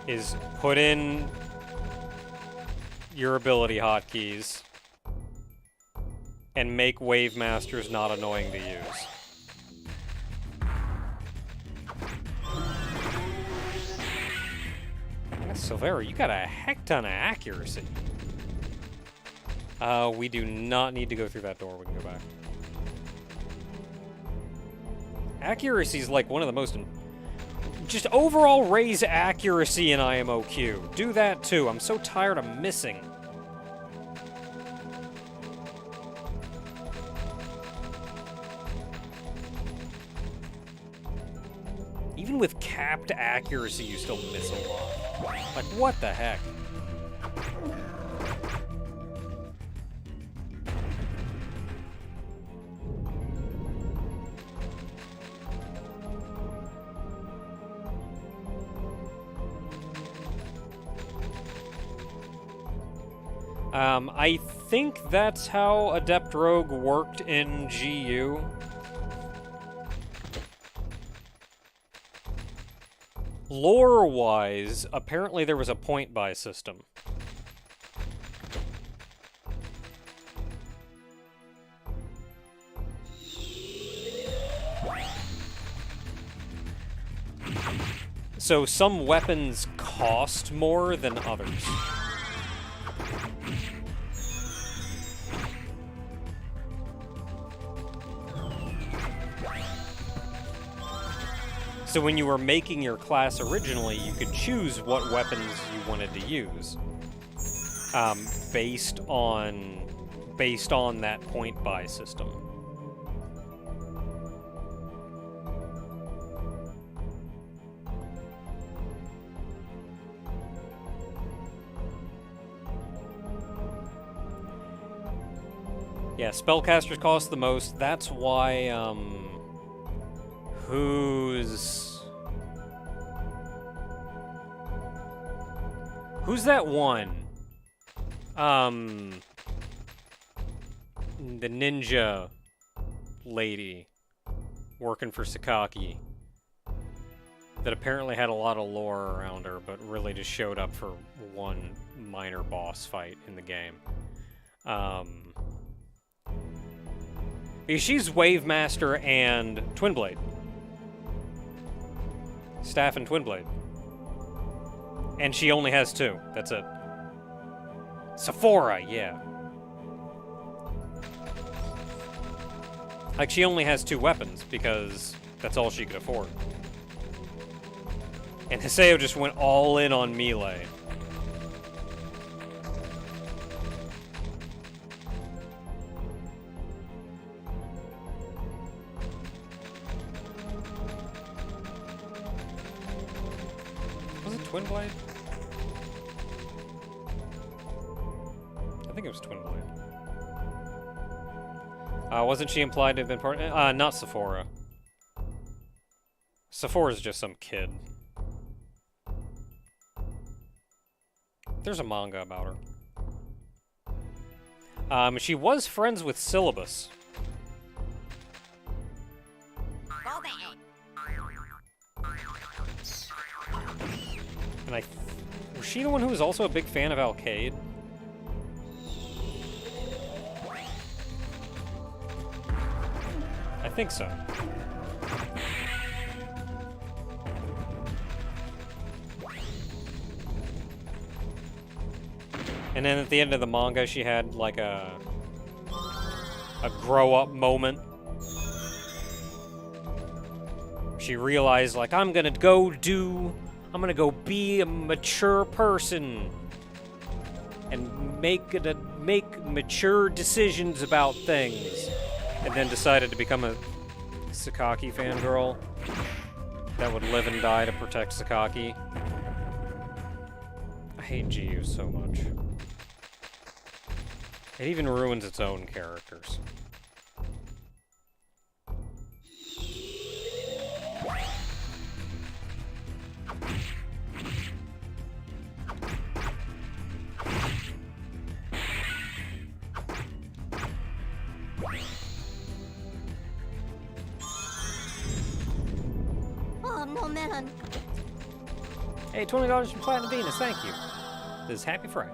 is put in your ability hotkeys and make Wave Masters not annoying to use. Silvera, you got a heck ton of accuracy. We do not need to go through that door. We can go back. Accuracy is like one of the most... Just overall raise accuracy in IMOQ. Do that too. I'm so tired of missing. Even with capped accuracy, you still miss a lot. Like, what the heck? I think that's how Adept Rogue worked in GU. Lore-wise, apparently there was a point-buy system. So some weapons cost more than others. So when you were making your class originally, you could choose what weapons you wanted to use, based on that point buy system. Yeah, spellcasters cost the most. That's why, Who's that one? The ninja lady working for Sakaki that apparently had a lot of lore around her, but really just showed up for one minor boss fight in the game. She's Wave Master and Twin Blade. Staff and Twin Blade. And she only has 2. That's it. Sephora, yeah. Like, she only has 2 weapons because that's all she could afford. And Hiseo just went all in on melee. Was it Twin Blade? I think it was Twin Blade. Wasn't she implied to have been part? Not Sephora. Sephora's just some kid. There's a manga about her. She was friends with Syllabus. And was she the one who was also a big fan of Alcade? I think so. And then at the end of the manga, she had like a grow-up moment. She realized, like, I'm gonna go be a mature person and make mature decisions about things. And then decided to become a Sakaki fangirl that would live and die to protect Sakaki. I hate GU so much. It even ruins its own characters. Hey, $20 from Platinum Venus, thank you. This is Happy Friday.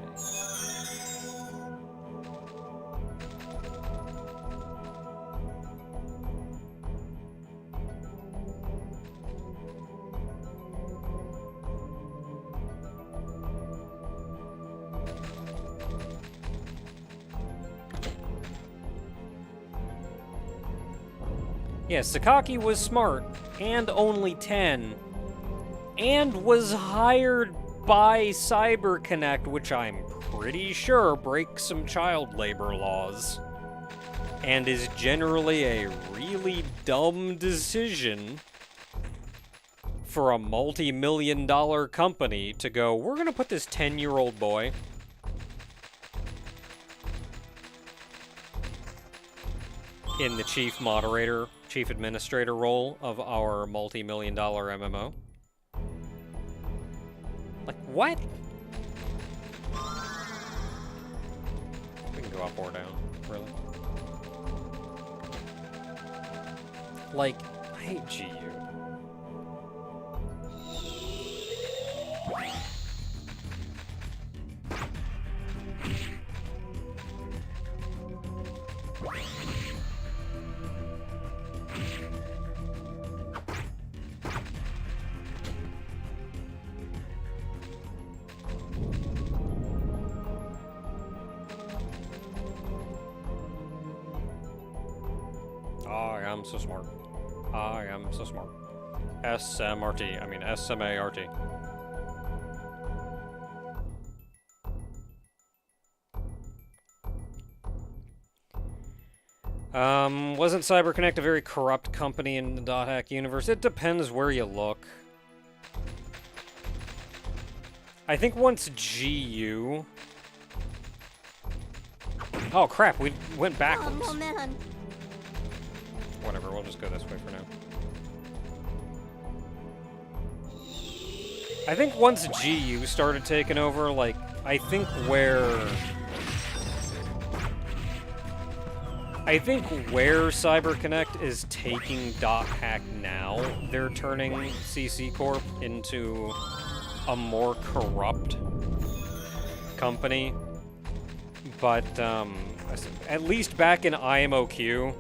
Yes, Sakaki was smart, and only 10, and was hired by CyberConnect, which I'm pretty sure breaks some child labor laws, and is generally a really dumb decision for a multi-million-dollar company to go, we're gonna put this 10-year-old boy in the chief administrator role of our multi-million-dollar MMO. Like, what? We can go up or down, really. Like, I hate GU. I'm so smart. I am so smart. SMRT. I mean, SMART. Wasn't CyberConnect a very corrupt company in the .hack universe? It depends where you look. I think once GU... Oh crap, we went backwards. Whatever, we'll just go this way for now. I think once GU started taking over, like, I think where CyberConnect is taking .hack now, they're turning CC Corp into a more corrupt company. But at least back in IMOQ,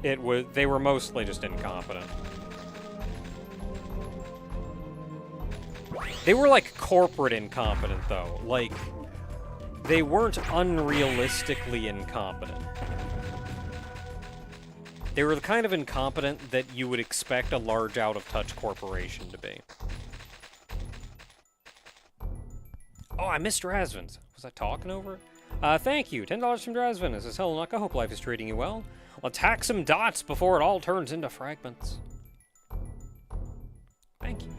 they were mostly just incompetent. They were like corporate incompetent though. Like, they weren't unrealistically incompetent. They were the kind of incompetent that you would expect a large out-of-touch corporation to be. Oh, I missed Drazvin's. Was I talking over it? Thank you. $10 from Drazvin. This is Hellnuck. I hope life is treating you well. Let's hack some dots before it all turns into fragments. Thank you.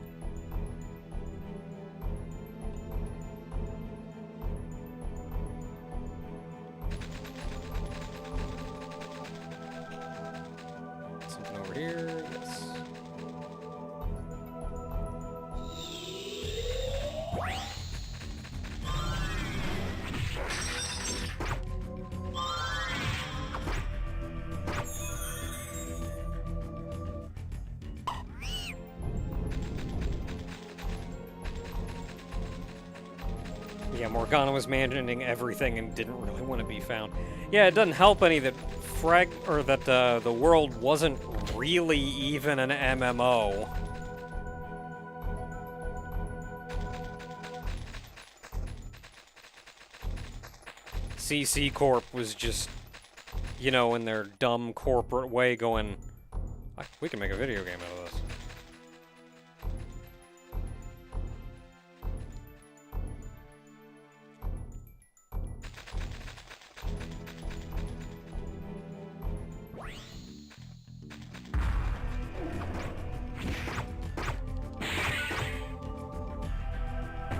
Something over here. Yes. Yeah, Morgana was managing everything and didn't really want to be found. Yeah, it doesn't help any that the world wasn't really even an MMO. CC Corp was just, you know, in their dumb corporate way going, we can make a video game out of this.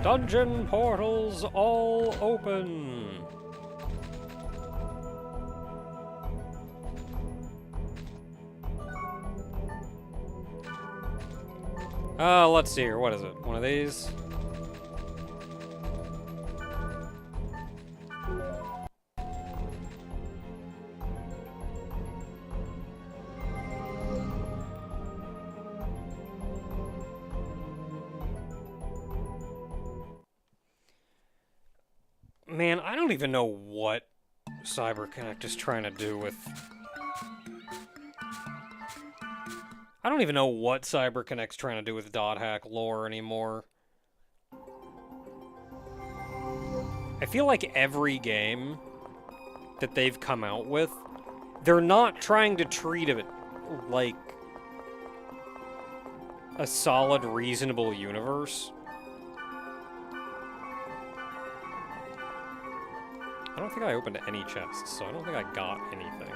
Dungeon portals all open. Let's see here. What is it? One of these? Man, I don't even know what CyberConnect is trying to do with... I don't even know what CyberConnect's trying to do with .hack lore anymore. I feel like every game that they've come out with, they're not trying to treat it like a solid, reasonable universe. I don't think I opened any chests, so I don't think I got anything.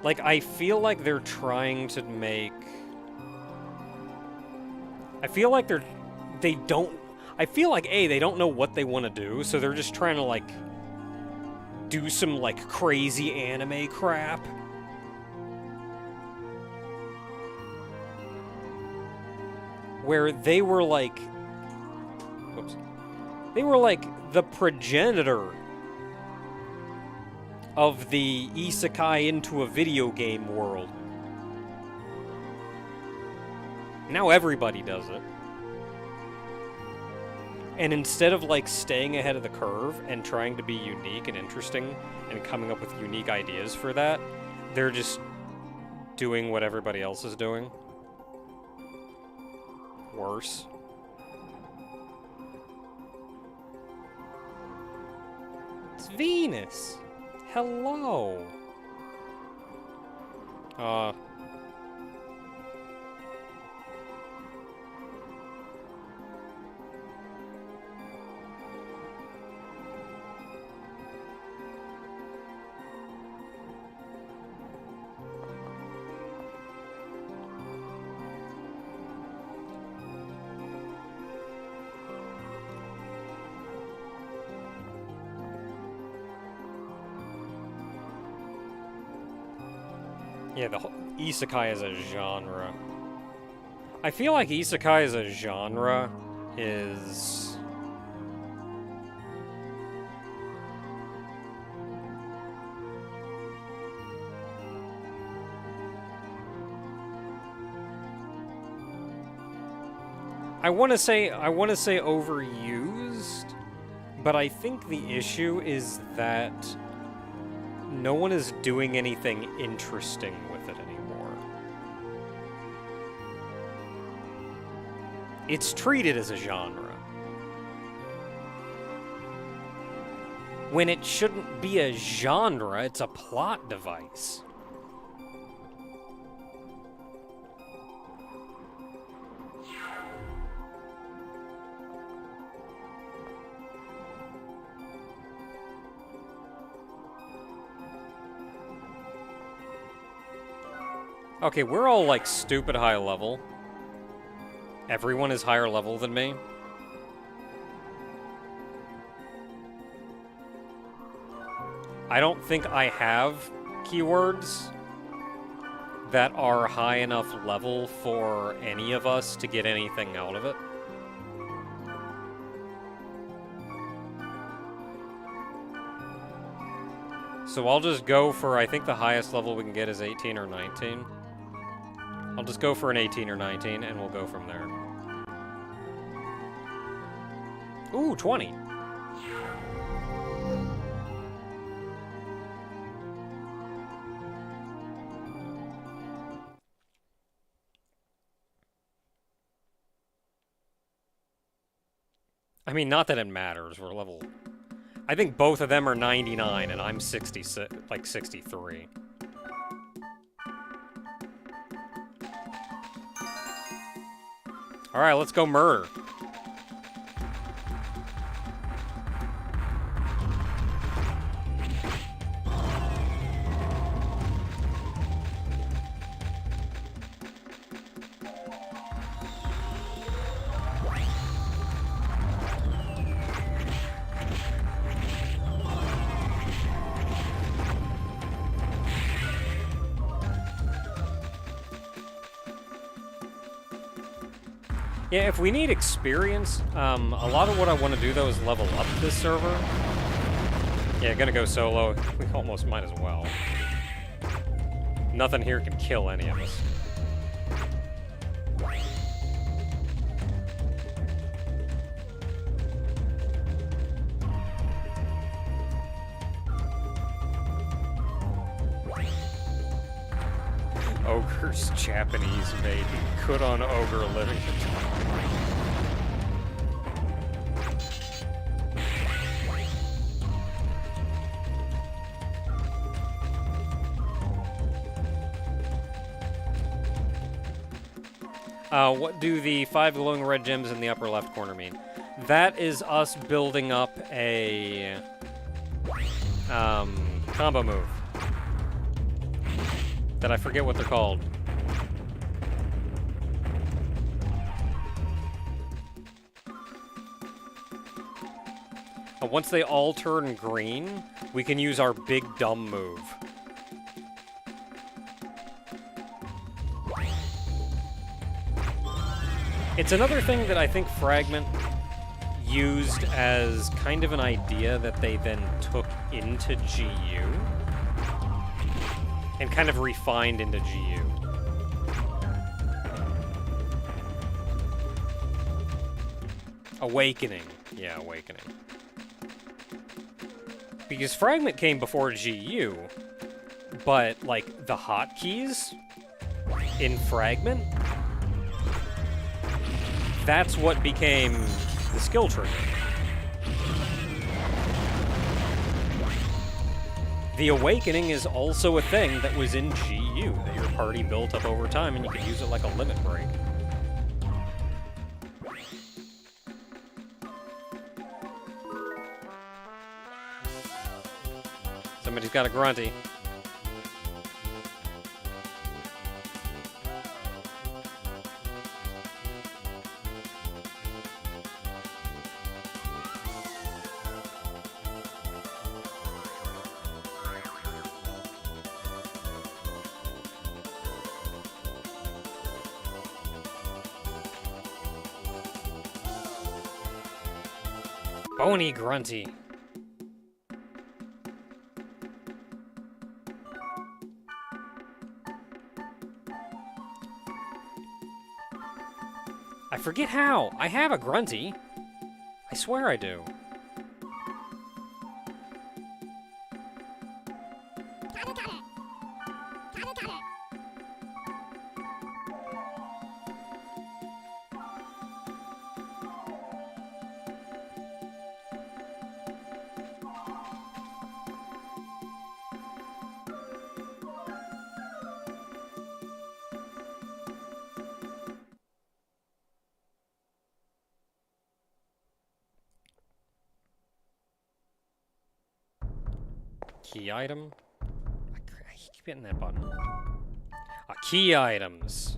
Like, I feel like they're trying to make... I feel like they don't... I feel like, A, they don't know what they want to do, so they're just trying to, like, do some, like, crazy anime crap. Where they were, like... Whoops. They were, like, the progenitor of the isekai into a video game world. Now everybody does it. And instead of, like, staying ahead of the curve and trying to be unique and interesting and coming up with unique ideas for that, they're just doing what everybody else is doing. Worse. It's Venus! Hello! Yeah, the whole isekai as a genre. I feel like isekai as a genre is... I want to say overused, but I think the issue is that no one is doing anything interesting with it anymore. It's treated as a genre, when it shouldn't be a genre, it's a plot device. Okay, we're all, like, stupid high level. Everyone is higher level than me. I don't think I have keywords that are high enough level for any of us to get anything out of it. So I'll just go for, I think the highest level we can get is 18 or 19. I'll just go for an 18 or 19, and we'll go from there. Ooh, 20. I mean, not that it matters. We're level... I think both of them are 99, and I'm 66, like 63. Alright, let's go murder. Yeah, if we need experience, a lot of what I want to do, though, is level up this server. Yeah, gonna go solo. We almost might as well. Nothing here can kill any of us. Ogre's Japanese maiden. Could on Ogre living. What do the 5 glowing red gems in the upper left corner mean? That is us building up a combo move. That I forget what they're called. Once they all turn green, we can use our big dumb move. It's another thing that I think Fragment used as kind of an idea that they then took into GU. And kind of refined into GU. Awakening. Yeah, Awakening. Because Fragment came before GU, but, like, the hotkeys in Fragment, that's what became the skill trigger. The Awakening is also a thing that was in GU, that your party built up over time, and you could use it like a limit break. Somebody's got a grunty. Bony Grunty. I forget how. I have a Grunty. I swear I do. Key item? I keep hitting that button. Key items.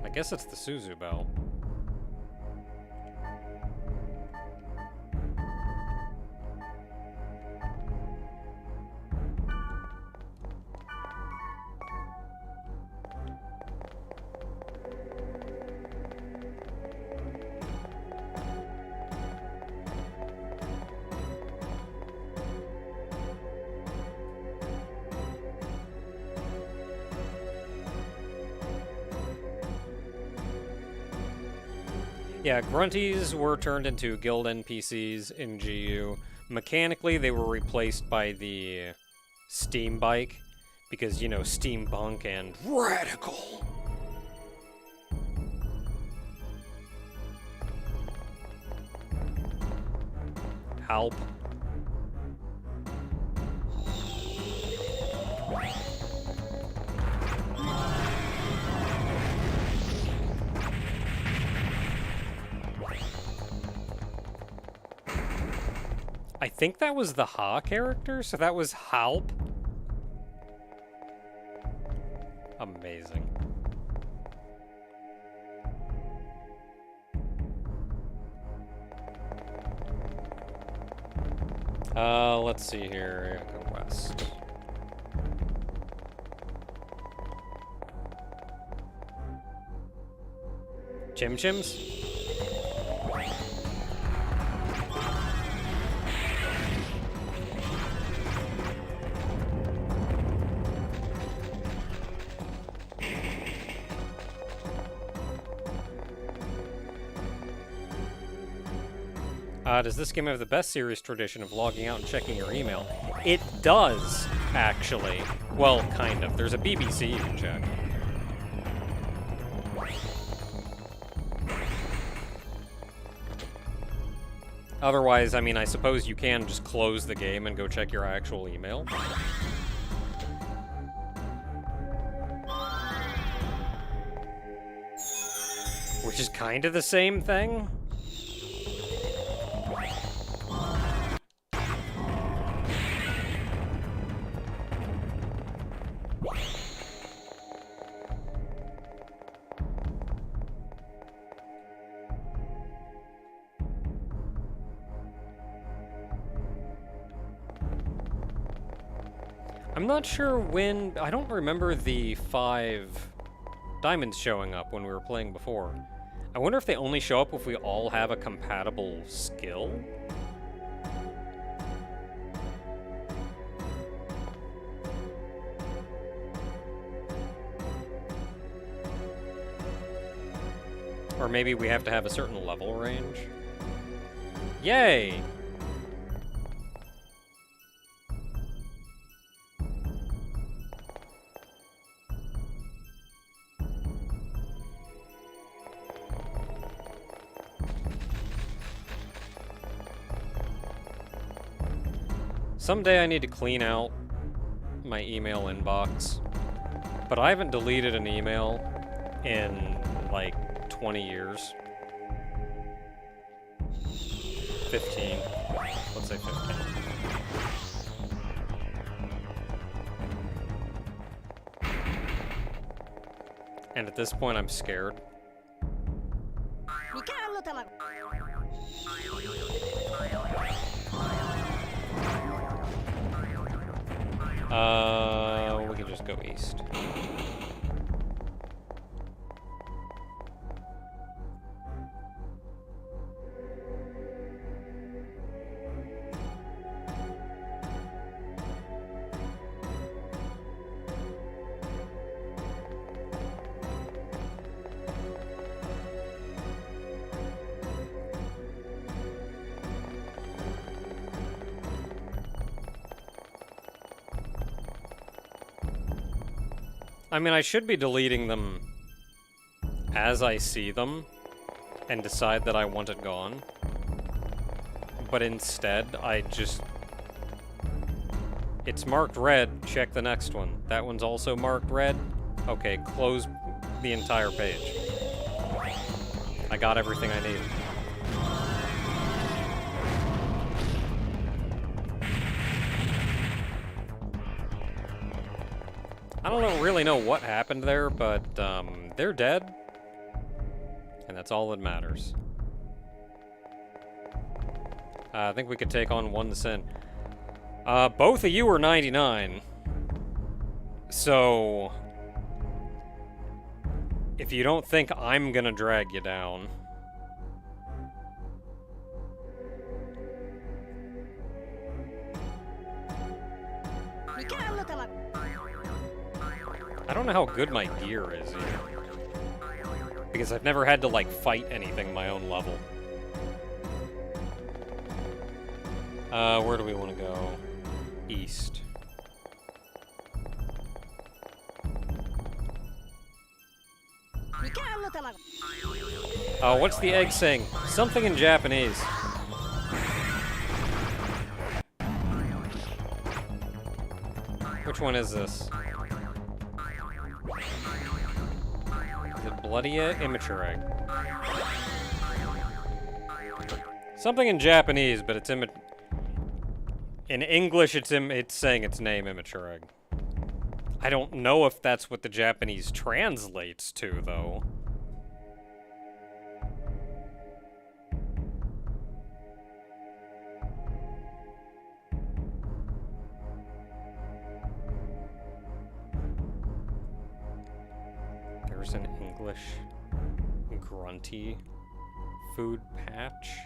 I guess it's the Suzu bell. Yeah, Grunties were turned into guild NPCs in GU. Mechanically, they were replaced by the Steam Bike, because, you know, steampunk and radical. Help. I think that was the Ha character, so that was Halp. Amazing. Let's see here. Go west. Chim Chims? Does this game have the best series tradition of logging out and checking your email? It does, actually. Well, kind of. There's a BBC you can check. Otherwise, I mean, I suppose you can just close the game and go check your actual email. Which is kind of the same thing. I'm not sure when... I don't remember the 5 diamonds showing up when we were playing before. I wonder if they only show up if we all have a compatible skill? Or maybe we have to have a certain level range? Yay! Someday I need to clean out my email inbox, but I haven't deleted an email in, like, 20 years. 15. Let's say 15. And at this point, I'm scared. We can just go east. I mean, I should be deleting them as I see them and decide that I want it gone. But instead, I just... It's marked red, check the next one. That one's also marked red. Okay, close the entire page. I got everything I needed. I don't really know what happened there, but they're dead. And that's all that matters. I think we could take on one sin. Both of you are 99. So... if you don't think I'm gonna drag you down... I don't know how good my gear is either. Because I've never had to, like, fight anything my own level. Where do we want to go? East. What's the egg saying? Something in Japanese. Which one is this? Is it bloody egg? Immature egg. Something in Japanese, but it's in English, it's saying its name, immature egg. I don't know if that's what the Japanese translates to, though. There's an English grunty food patch.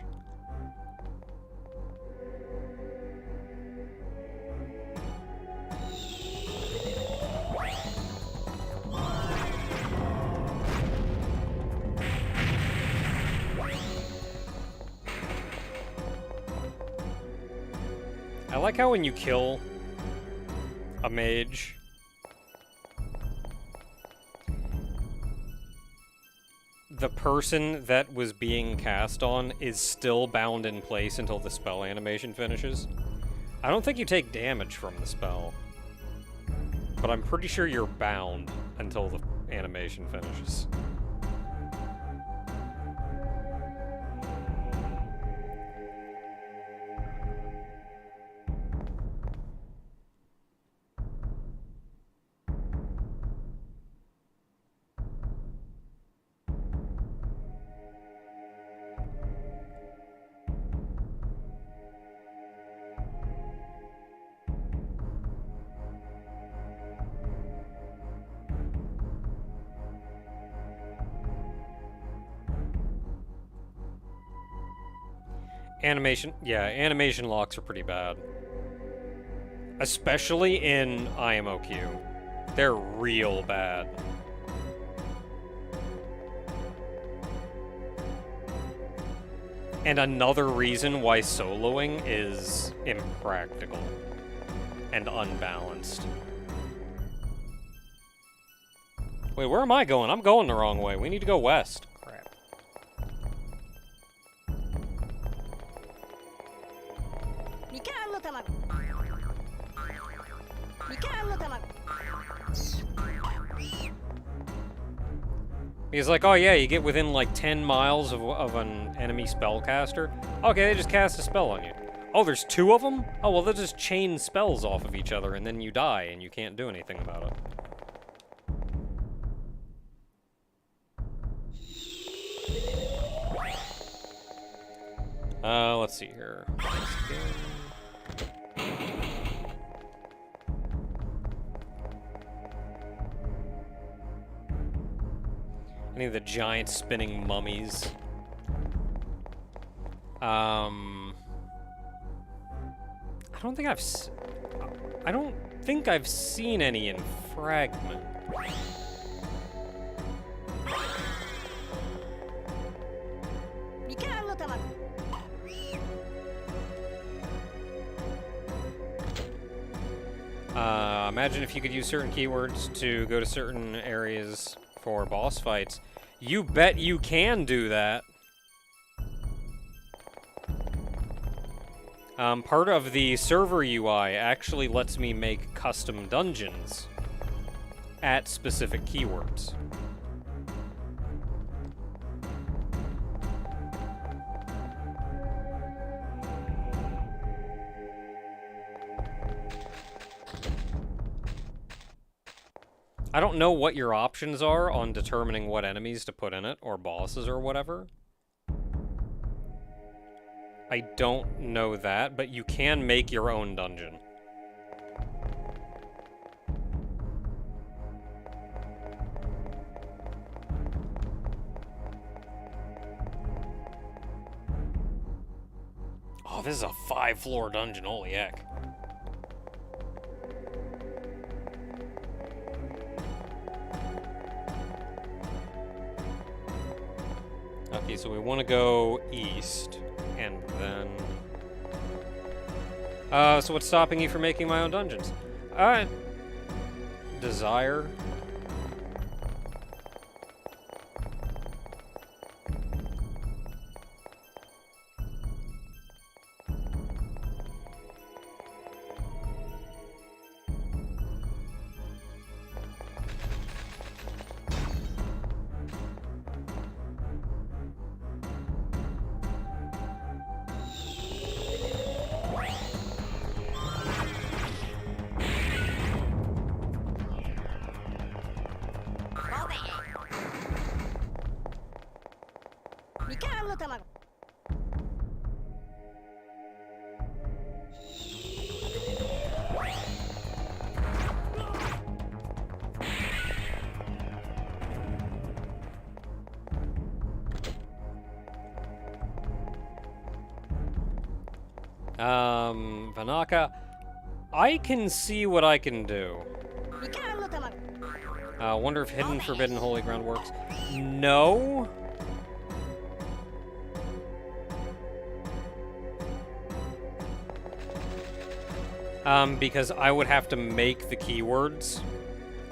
I like how when you kill a mage, the person that was being cast on is still bound in place until the spell animation finishes. I don't think you take damage from the spell, but I'm pretty sure you're bound until the animation finishes. Animation locks are pretty bad. Especially in IMOQ. They're real bad. And another reason why soloing is impractical and unbalanced. Wait, where am I going? I'm going the wrong way. We need to go west. Crap. He's like, oh yeah, you get within like 10 miles of an enemy spellcaster. Okay, they just cast a spell on you. Oh, there's two of them? Oh, well, they'll just chain spells off of each other and then you die and you can't do anything about it. Let's see here. Any of the giant spinning mummies. I don't think I've seen any in Fragment. Imagine if you could use certain keywords to go to certain areas for boss fights. You bet you can do that. Part of the server UI actually lets me make custom dungeons at specific keywords. I don't know what your options are on determining what enemies to put in it, or bosses or whatever. I don't know that, but you can make your own dungeon. Oh, this is a 5-floor dungeon, holy heck. Okay, so we want to go east, and then... so what's stopping you from making my own dungeons? Desire. Vanaka, I can see what I can do. Wonder if Hidden Forbidden Holy Ground works. No. Because I would have to make the keywords.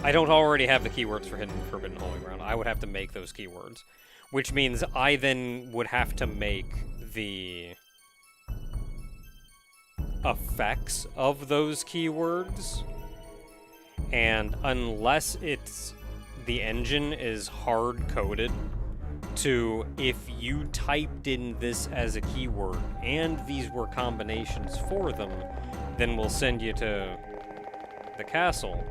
I don't already have the keywords for Hidden Forbidden Holy Ground. I would have to make those keywords. Which means I then would have to make the effects of those keywords, and unless it's the engine is hard-coded to, if you typed in this as a keyword and these were combinations for them, then we'll send you to the castle.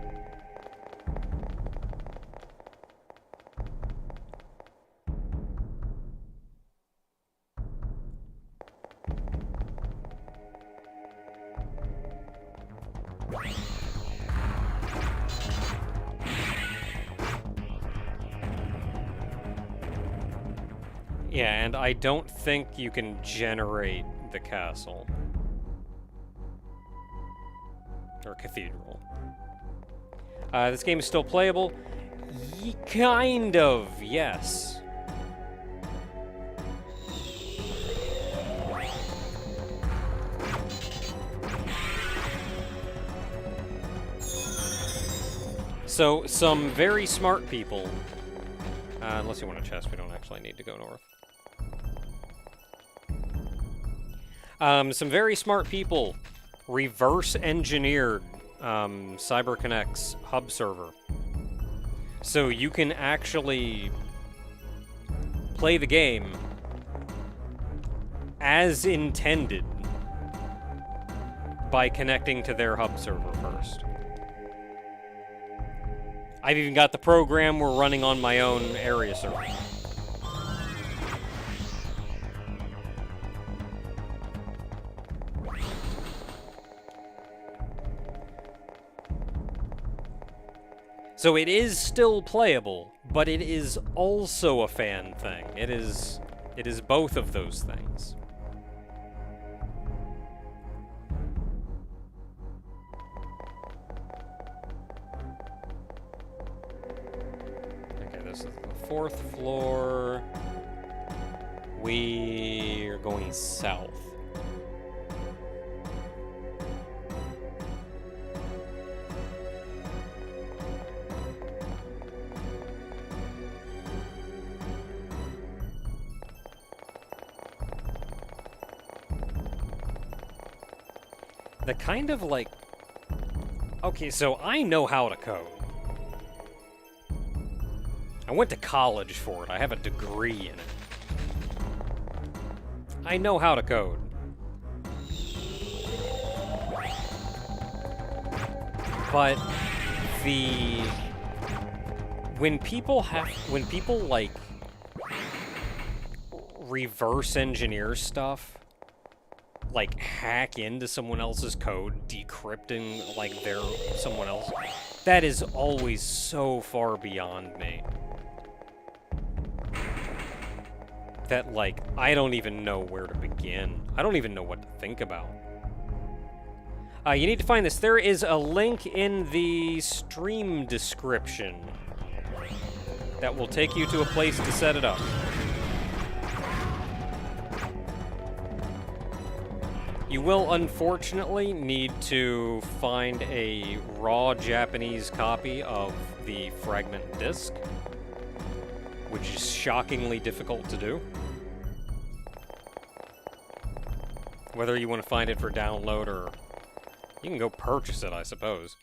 Yeah, and I don't think you can generate the castle. Or cathedral. This game is still playable? Kind of, yes. So, some very smart people, unless you want a chest, we don't actually need to go north. Some very smart people reverse engineered CyberConnect's hub server. So you can actually play the game as intended by connecting to their hub server first. I've even got the program we're running on my own area server. So it is still playable, but it is also a fan thing. It is both of those things. Okay, this is the 4th floor. We are going south. the kind of like... Okay, so I know how to code. I went to college for it. I have a degree in it. I know how to code. But when people like reverse engineer stuff, like hack into someone else's code, decrypting like someone else, that is always so far beyond me. That, like, I don't even know where to begin. I don't even know what to think about. You need to find this. There is a link in the stream description that will take you to a place to set it up. You will, unfortunately, need to find a raw Japanese copy of the Fragment disc, which is shockingly difficult to do. Whether you want to find it for download or... You can go purchase it, I suppose.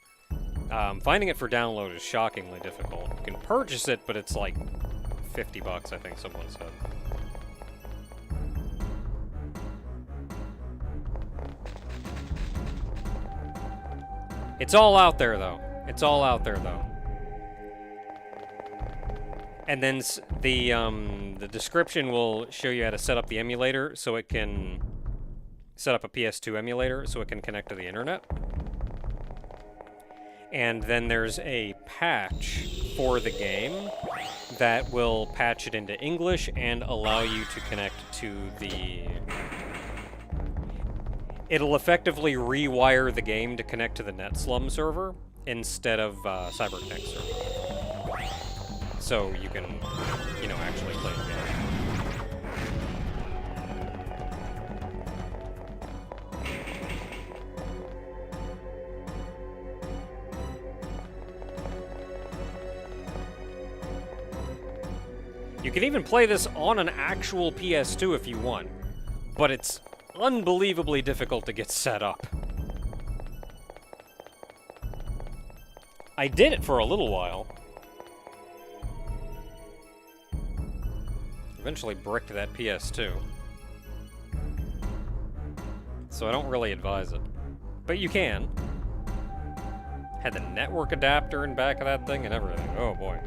Finding it for download is shockingly difficult. You can purchase it, but it's like $50, I think someone said. It's all out there, though. It's all out there, though. And then the description will show you how to set up the emulator so it can set up a PS2 emulator so it can connect to the internet. And then there's a patch for the game that will patch it into English and allow you to connect to the... It'll effectively rewire the game to connect to the NetSlum server instead of CyberConnect server. So you can, you know, actually play the game. You can even play this on an actual PS2 if you want, but it's unbelievably difficult to get set up. I did it for a little while. Eventually bricked that PS2. So I don't really advise it. But you can. Had the network adapter in back of that thing and everything. Oh boy.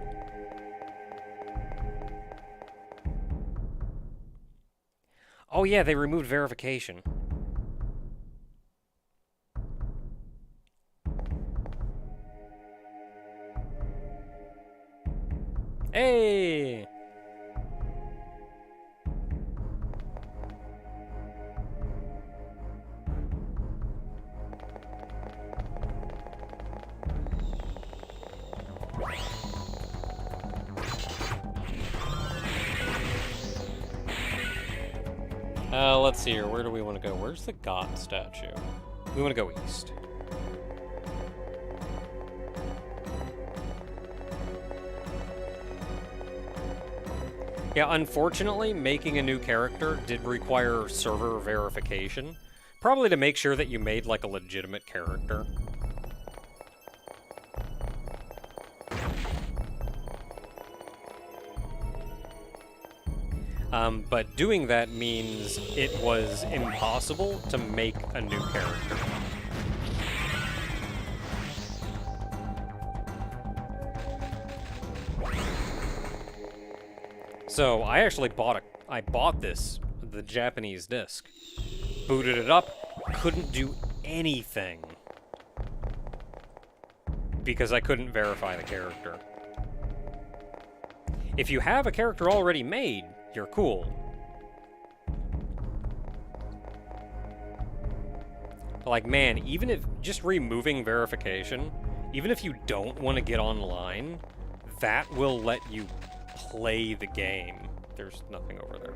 Oh yeah, they removed verification. Hey! Let's see here. Where do we want to go? Where's the god statue? We want to go east. Yeah, unfortunately, making a new character did require server verification. Probably to make sure that you made, like, a legitimate character. But doing that means it was impossible to make a new character. So I actually bought the Japanese disc, booted it up, couldn't do anything because I couldn't verify the character. If you have a character already made, you're cool. Like, man, even if just removing verification, even if you don't want to get online, that will let you play the game. There's nothing over there.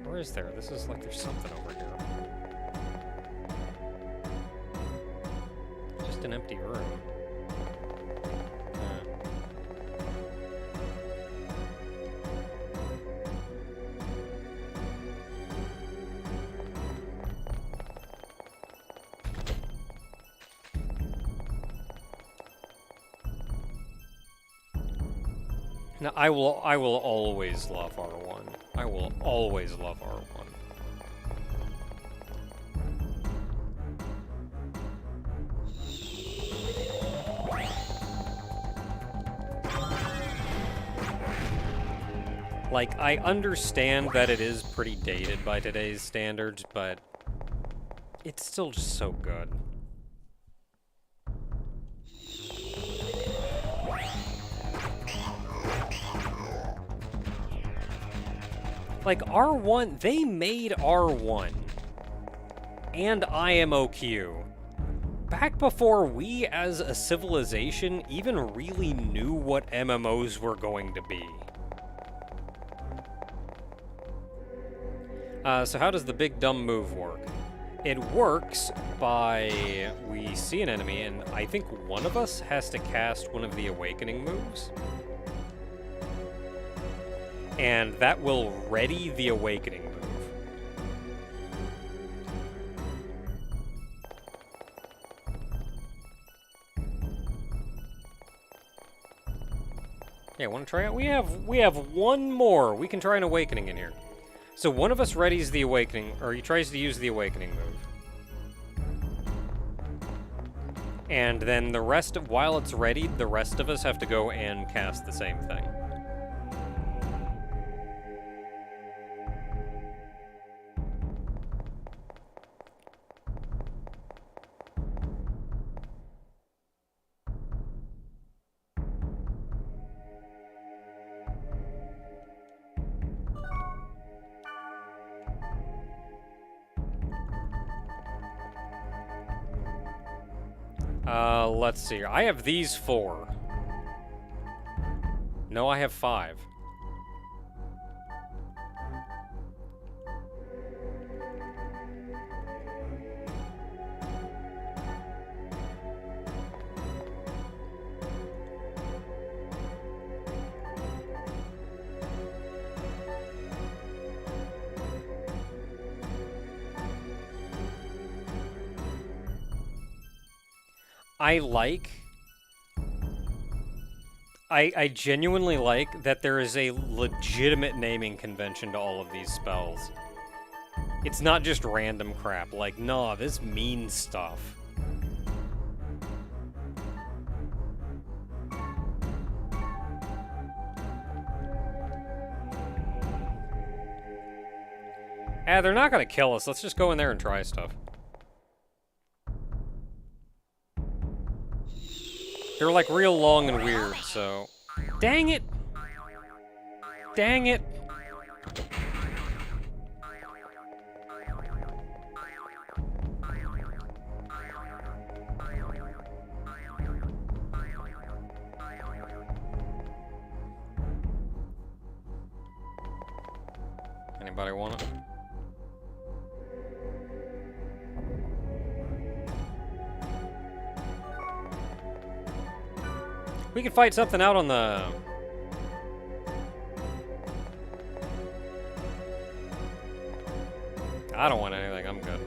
Or is there? This is like there's something over here. Just an empty room. Now, I will always love R1. I will always love R1. Like, I understand that it is pretty dated by today's standards, but it's still just so good. Like, R1, they made R1 and IMOQ back before we, as a civilization, even really knew what MMOs were going to be. So how does the big dumb move work? It works by, we see an enemy, and I think one of us has to cast one of the awakening moves. And that will ready the awakening move. Yeah, wanna try it? We have one more. We can try an awakening in here. So one of us readies the awakening, or he tries to use the awakening move. And then the rest of, while it's readied, the rest of us have to go and cast the same thing. Let's see. I have these 4. No, I have 5. I genuinely like that there is a legitimate naming convention to all of these spells. It's not just random crap, like, nah, this means stuff. They're not gonna kill us, let's just go in there and try stuff. They're like real long and weird, so... Dang it! Dang it! Anybody want it? We can fight something out on the... I don't want anything, I'm good.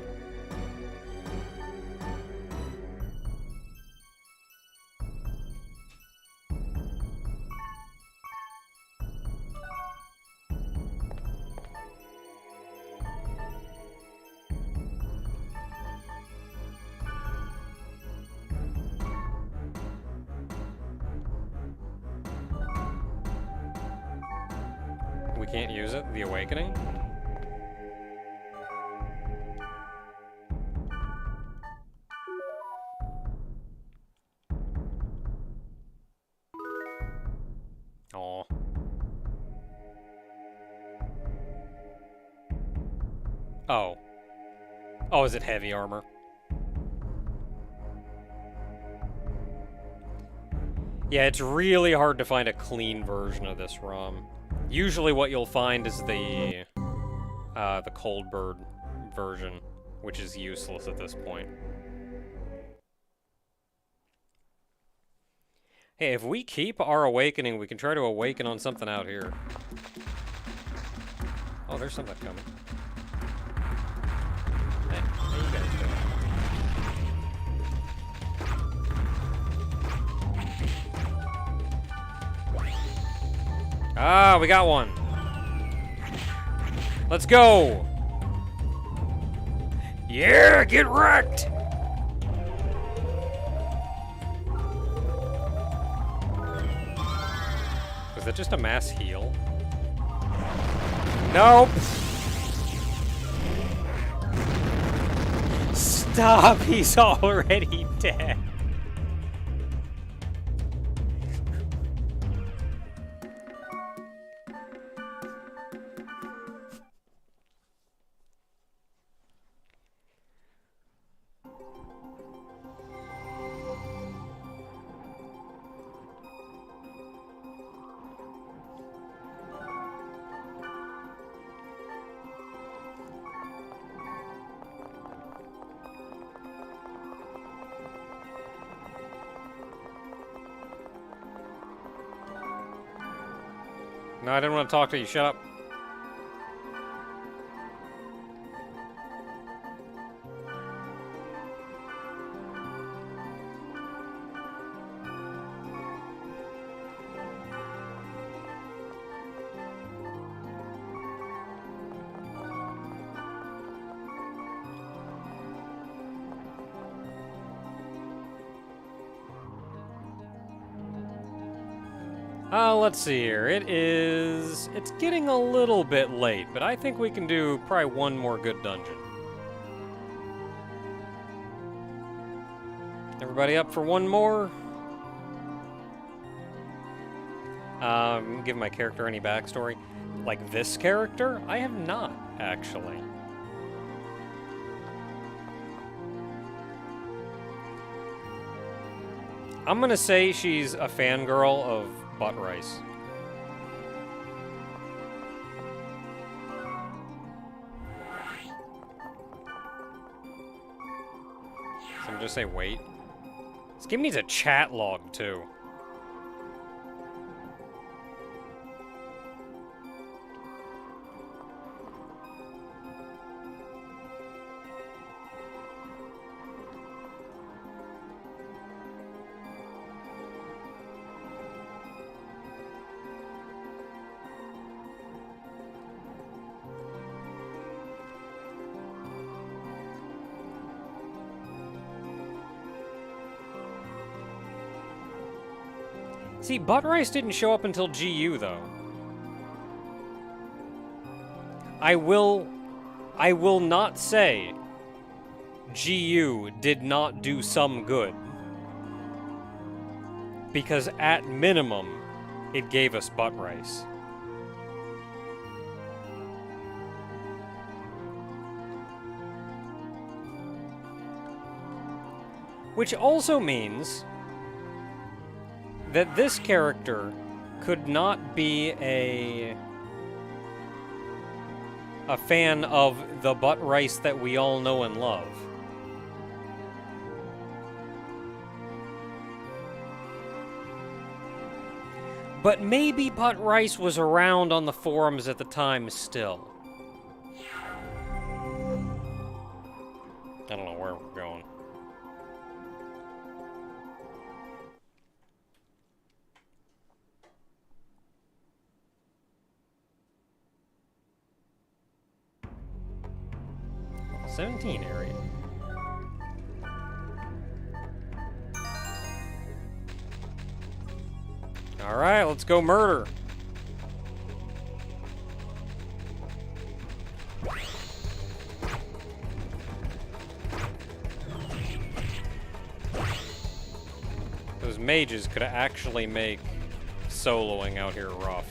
We can't use it? The awakening? Aw. Oh. Oh, is it heavy armor? Yeah, it's really hard to find a clean version of this ROM. Usually what you'll find is the Cold Bird version, which is useless at this point. Hey, if we keep our awakening, we can try to awaken on something out here. Oh, there's something coming. Hey, how you guys doing? Ah, we got one. Let's go. Yeah, get wrecked. Was that just a mass heal? Nope. Stop, he's already dead. No, I didn't want to talk to you. Shut up. Let's see here. It's getting a little bit late, but I think we can do probably one more good dungeon. Everybody up for one more? Give my character any backstory. Like this character? I have not, actually. I'm gonna say she's a fangirl of butt rice. So I'm just say wait. This game needs a chat log too. See, Butt Rice didn't show up until GU, though. I will not say GU did not do some good. Because at minimum, it gave us Butt Rice. Which also means that this character could not be a fan of the Butt Rice that we all know and love. But maybe Butt Rice was around on the forums at the time still. I don't know where we're going. Level 17 area. Alright, let's go murder. Those mages could actually make soloing out here rough.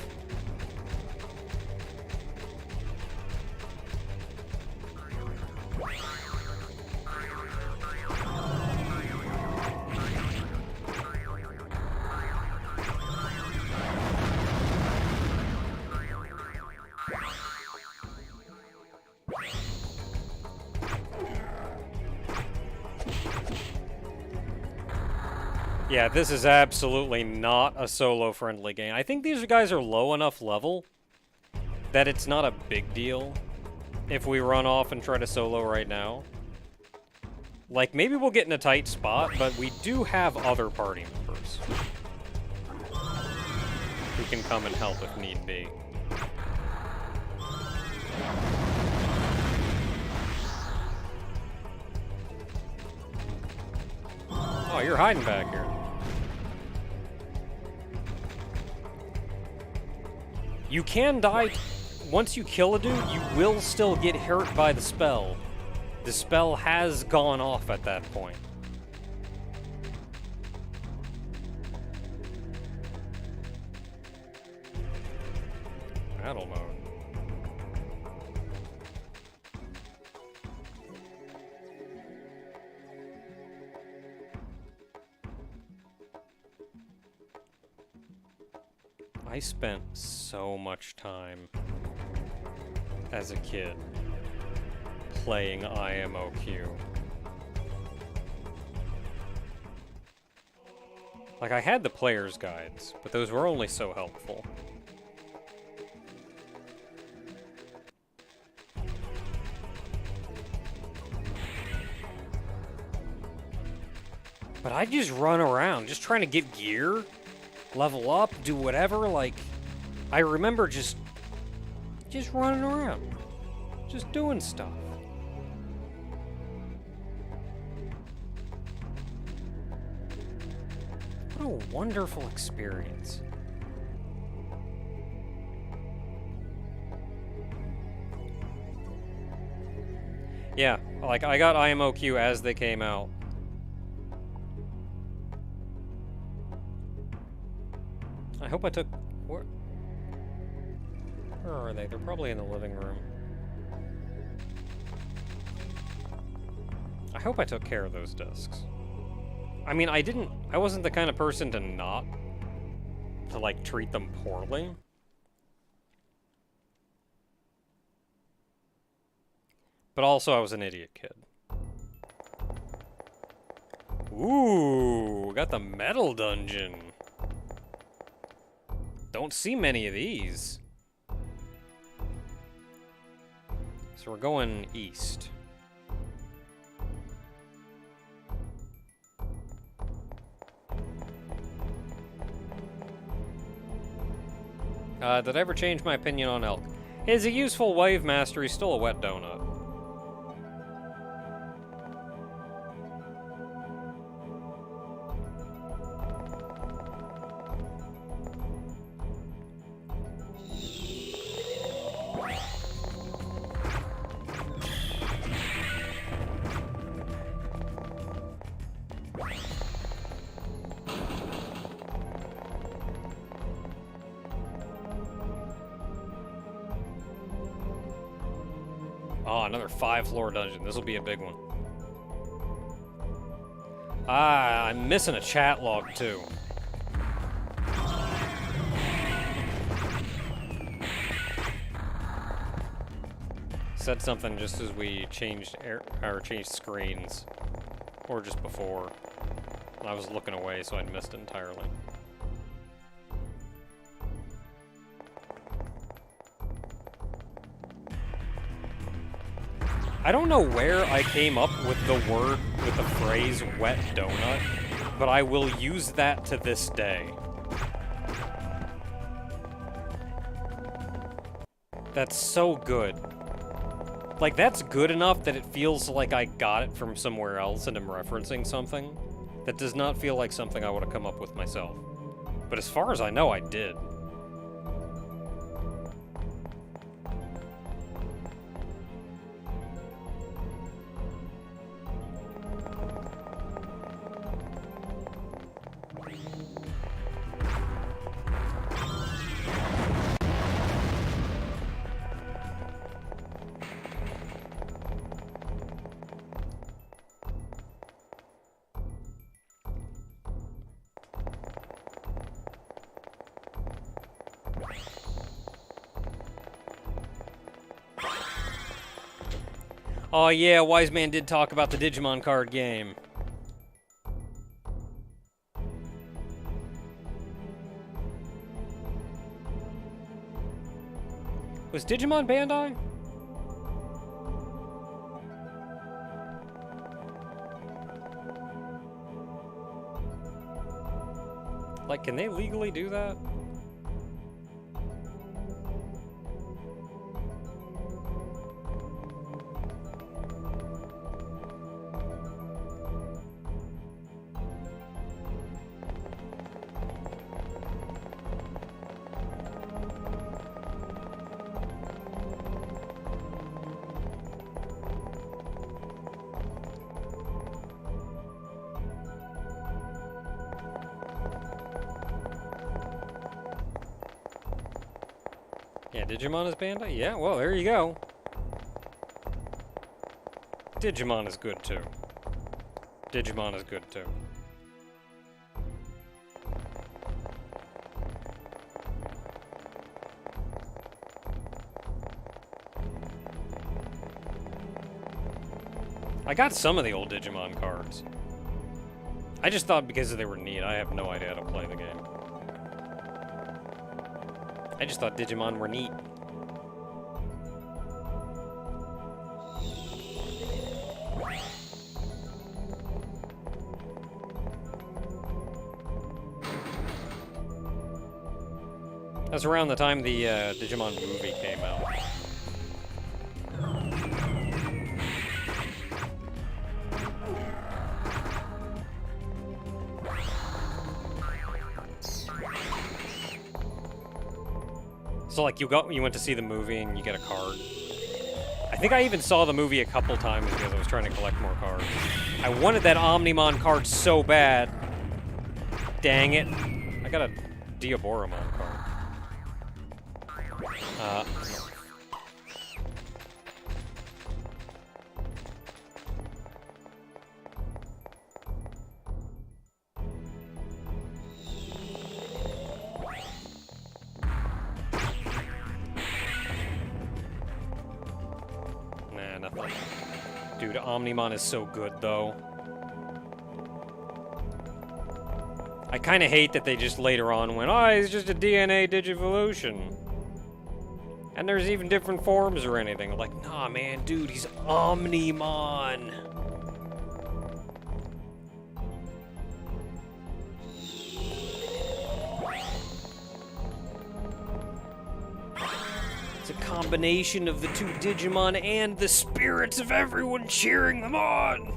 Yeah, this is absolutely not a solo-friendly game. I think these guys are low enough level that it's not a big deal if we run off and try to solo right now. Like, maybe we'll get in a tight spot, but we do have other party members. who can come and help if need be. Oh, you're hiding back here. You can die. Once you kill a dude, you will still get hurt by the spell. The spell has gone off at that point. Battle mode. I spent so much time as a kid playing IMOQ. Like, I had the player's guides, but those were only so helpful. But I just run around, just trying to get gear, level up, do whatever. Like, I remember just running around, just doing stuff. What a wonderful experience. Yeah, like, I got IMOQ as they came out. I hope I took... Where are they? They're probably in the living room. I hope I took care of those discs. I mean, I wasn't the kind of person to like, treat them poorly. But also, I was an idiot kid. Ooh, got the metal dungeon. Don't see many of these. So we're going east. Did I ever change my opinion on elk? He's a useful wave master, he's still a wet donut. Oh, another 5-floor dungeon. This will be a big one. Ah, I'm missing a chat log, too. Said something just as we changed changed screens. Or just before. I was looking away, so I'd missed it entirely. I don't know where I came up with the phrase wet donut, but I will use that to this day. That's so good. Like, that's good enough that it feels like I got it from somewhere else and I'm referencing something. That does not feel like something I would have come up with myself. But as far as I know, I did. Oh yeah, Wise Man did talk about the Digimon card game. Was Digimon Bandai? Like, can they legally do that? Yeah, Digimon is Bandai? Yeah, well, there you go. Digimon is good, too. Digimon is good, too. I got some of the old Digimon cards. I just thought because they were neat. I have no idea how to play the game. I just thought Digimon were neat. That's around the time the Digimon movie came out. So like you went to see the movie and you get a card. I think I even saw the movie a couple times because I was trying to collect more cards. I wanted that Omnimon card so bad. Dang it. I got a Diaboromon card. No. Nah, nothing. Dude, Omnimon is so good, though. I kind of hate that they just later on went, oh, it's just a DNA Digivolution. And there's even different forms or anything. Like, nah, man, dude, he's Omnimon. It's a combination of the two Digimon and the spirits of everyone cheering them on.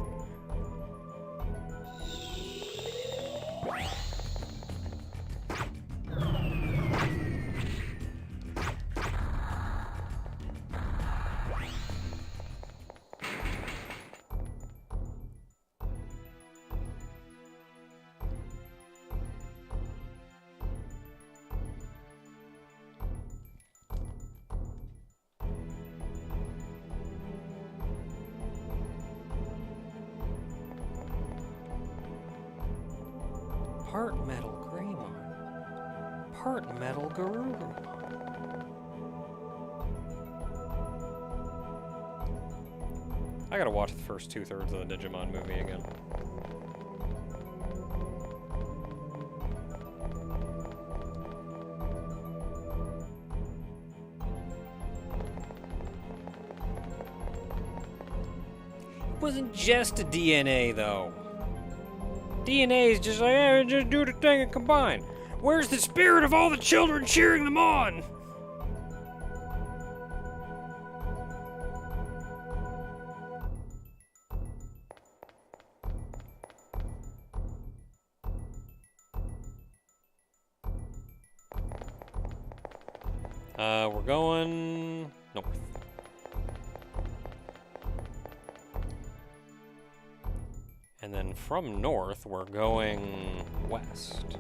Part metal Greymon. Part metal Garurumon. I gotta watch the first 2/3 of the Digimon movie again. It wasn't just a DNA, though. DNA is just like, hey, just do the thing and combine. Where's the spirit of all the children cheering them on? We're going north. And then from north, we're going west.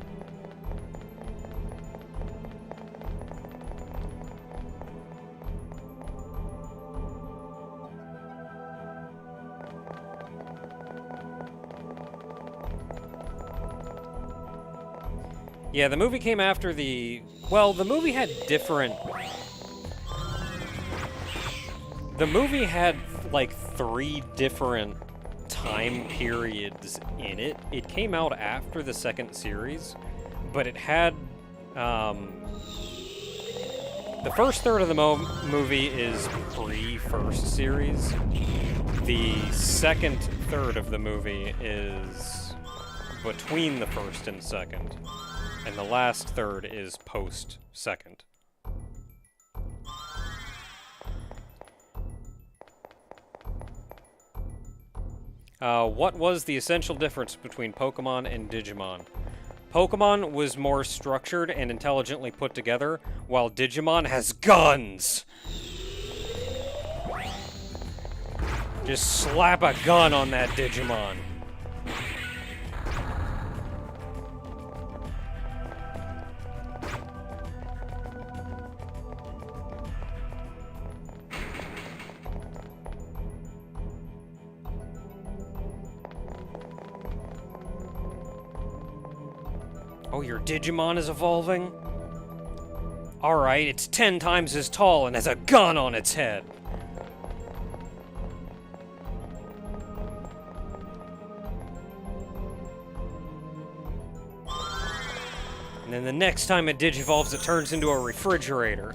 Yeah, the movie came after the... Well, the movie had different... The movie had, like, 3 different time periods in it. It came out after the second series, but it had... The first third of the movie is pre-first series. The second third of the movie is between the first and second. And the last third is post-second. What was the essential difference between Pokemon and Digimon? Pokemon was more structured and intelligently put together, while Digimon has guns! Just slap a gun on that Digimon. Oh, your Digimon is evolving? Alright, it's 10 times as tall and has a gun on its head. And then the next time it digivolves, it turns into a refrigerator.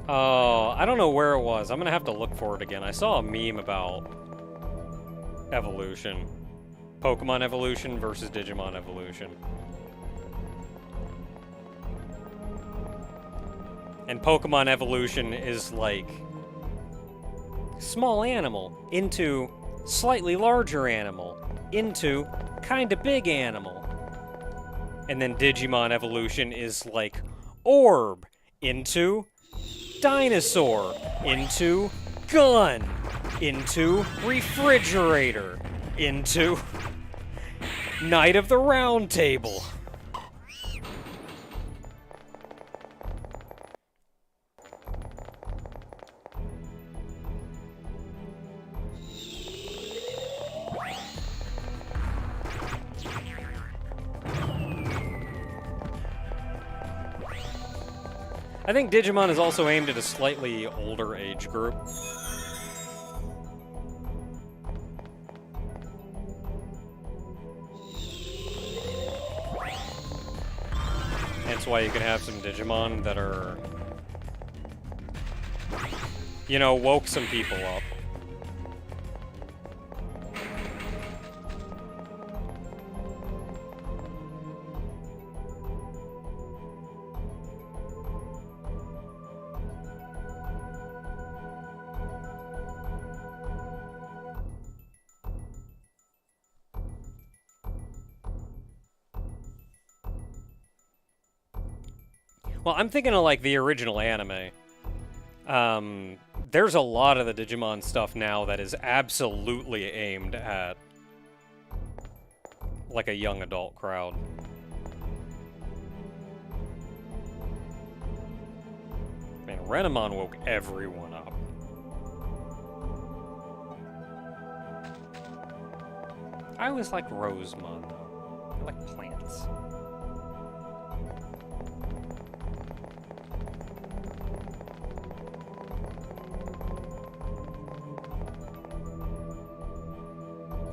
Oh, I don't know where it was. I'm gonna have to look for it again. I saw a meme about evolution. Pokemon evolution versus Digimon evolution. And Pokemon evolution is like small animal into slightly larger animal into kinda big animal. And then Digimon evolution is like orb into dinosaur into gun into refrigerator into Knight of the Round Table. I think Digimon is also aimed at a slightly older age group. That's why you can have some Digimon that are, you know, woke some people up. Well, I'm thinking of, like, the original anime. There's a lot of the Digimon stuff now that is absolutely aimed at, like, a young adult crowd. Man, Renamon woke everyone up. I always like Rosemon, though. I like plants.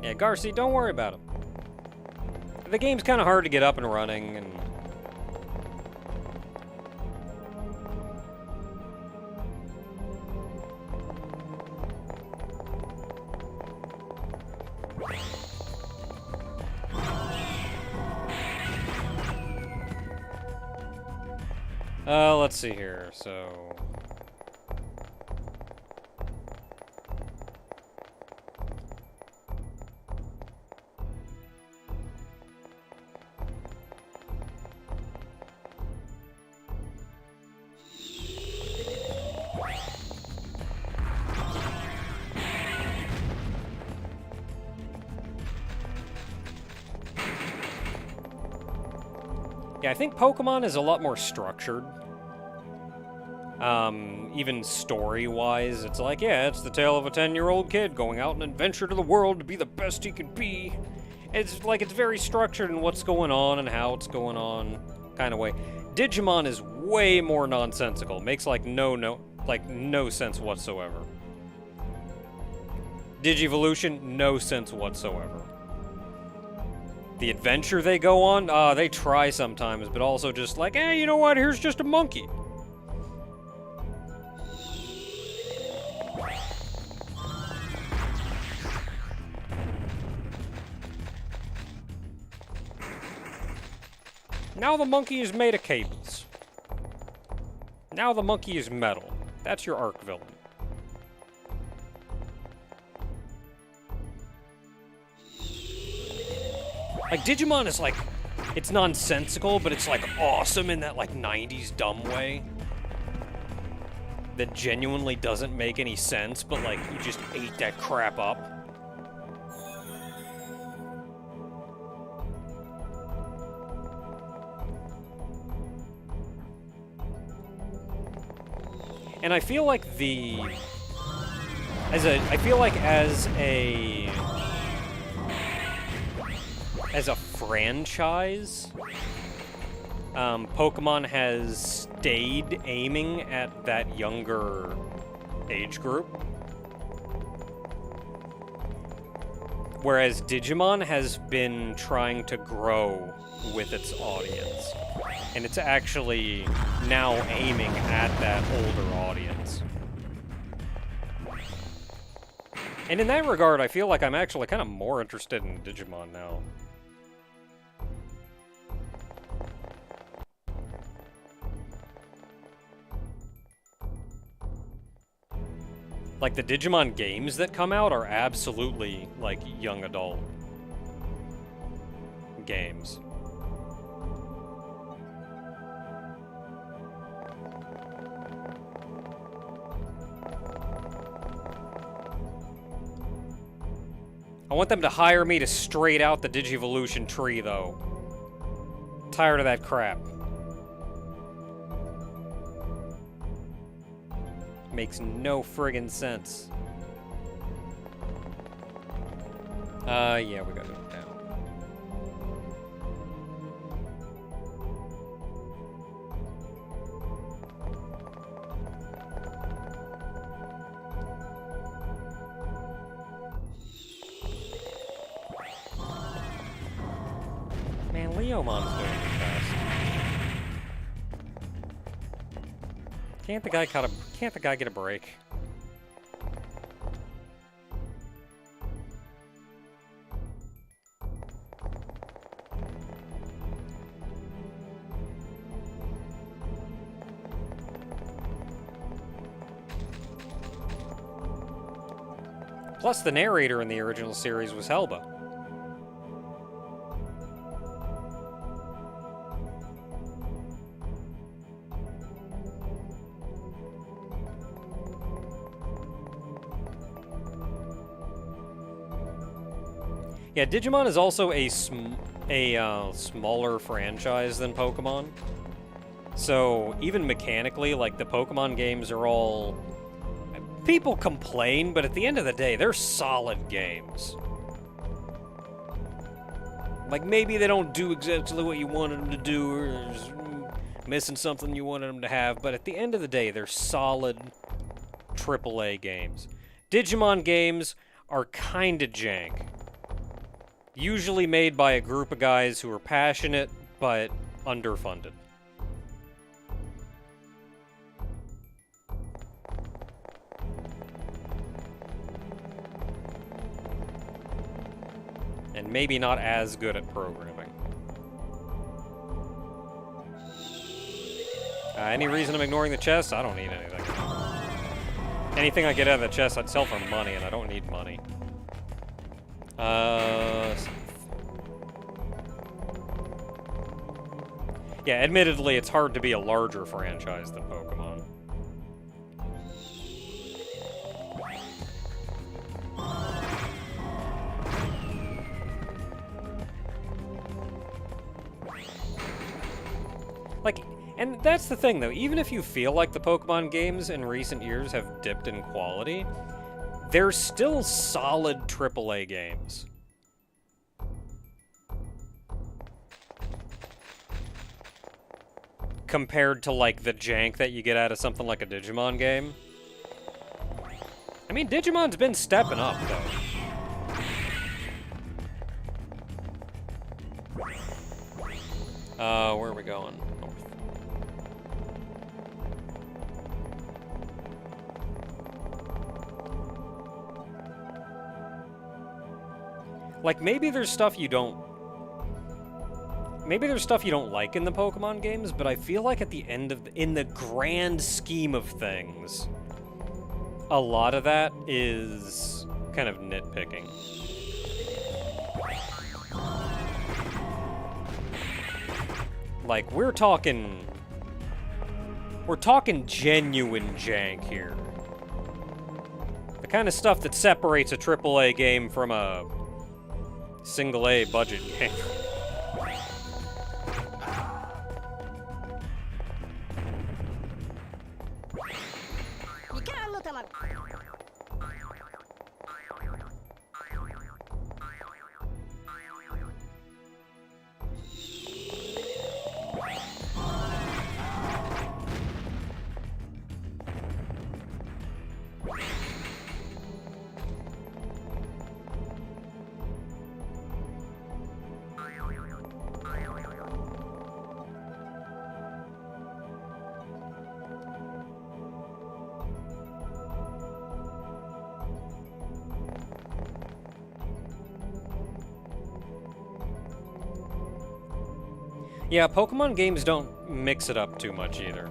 Yeah, Garci, don't worry about him. The game's kind of hard to get up and running, and... let's see here, so... Yeah, I think Pokemon is a lot more structured. Even story-wise, it's like, yeah, it's the tale of a 10-year-old kid going out and adventure to the world to be the best he can be. It's like, it's very structured in what's going on and how it's going on, kind of way. Digimon is way more nonsensical. Makes, like, no sense whatsoever. Digivolution, no sense whatsoever. The adventure they go on, they try sometimes, but also just like, hey, you know what, here's just a monkey. Now the monkey is made of cables. Now the monkey is metal. That's your arc villain. Like, Digimon is like, it's nonsensical, but it's like awesome in that like 90s dumb way. That genuinely doesn't make any sense, but like, you just ate that crap up. And I feel like as a franchise, Pokemon has stayed aiming at that younger age group. Whereas Digimon has been trying to grow with its audience. And it's actually now aiming at that older audience. And in that regard, I feel like I'm actually kind of more interested in Digimon now. Like, the Digimon games that come out are absolutely, like, young adult games. I want them to hire me to straight out the Digivolution tree, though. Tired of that crap. Makes no friggin' sense. Yeah, we gotta do it now. Man, Leomon's doing it fast. Can't the guy get a break? Plus, the narrator in the original series was Helba. Yeah, Digimon is also a smaller franchise than Pokemon. So, even mechanically, like, the Pokemon games are all... People complain, but at the end of the day, they're solid games. Like, maybe they don't do exactly what you wanted them to do, or there's missing something you wanted them to have, but at the end of the day, they're solid AAA games. Digimon games are kinda jank. Usually made by a group of guys who are passionate, but underfunded. And maybe not as good at programming. Any reason I'm ignoring the chest? I don't need anything. Anything I get out of the chest, I'd sell for money, and I don't need money. Yeah, admittedly, it's hard to be a larger franchise than Pokemon. Like, and that's the thing, though. Even if you feel like the Pokemon games in recent years have dipped in quality, they're still solid AAA games. Compared to, like, the jank that you get out of something like a Digimon game. I mean, Digimon's been stepping up, though. Where are we going? North. Like, maybe there's stuff you don't... maybe there's stuff you don't like in the Pokemon games, but I feel like at the end of in the grand scheme of things, a lot of that is kind of nitpicking. Like, we're talking genuine jank here. The kind of stuff that separates a AAA game from a single A budget game. Yeah, Pokemon games don't mix it up too much either.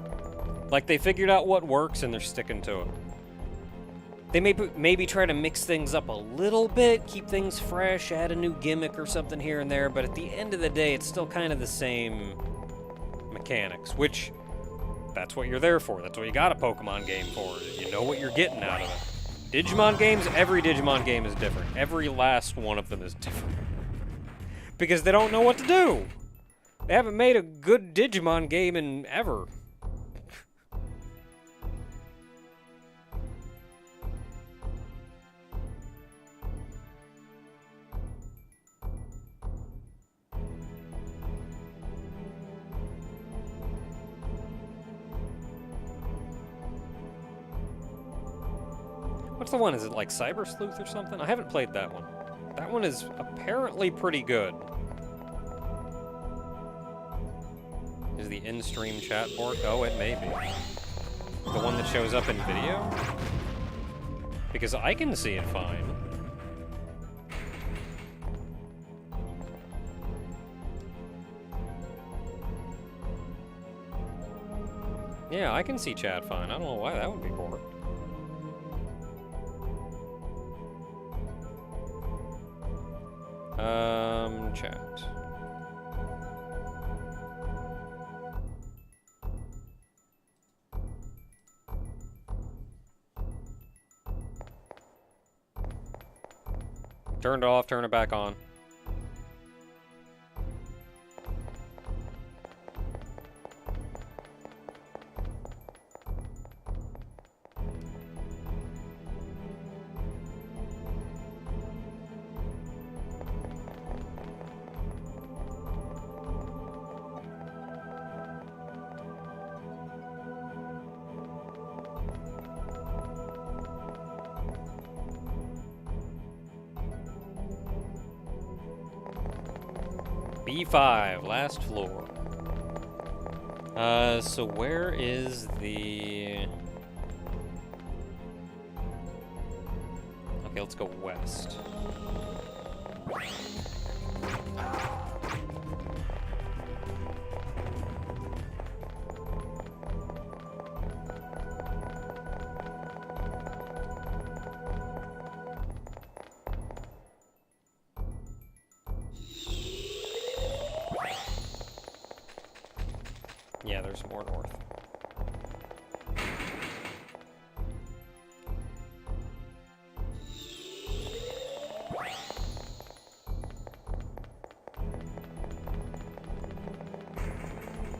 Like, they figured out what works and they're sticking to it. They maybe try to mix things up a little bit, keep things fresh, add a new gimmick or something here and there, but at the end of the day, it's still kind of the same mechanics, which, that's what you're there for. That's what you got a Pokemon game for. You know what you're getting out of it. Digimon games, every Digimon game is different. Every last one of them is different. Because they don't know what to do. They haven't made a good Digimon game in ever. What's the one? Is it like Cyber Sleuth or something? I haven't played that one. That one is apparently pretty good. Is the in-stream chat board? Oh, it may be. The one that shows up in video? Because I can see it fine. Yeah, I can see chat fine. I don't know why that would be poor. Chat. Turned off, turn it back on. B5, last floor. So where is the... Okay, let's go west. Yeah, there's more north.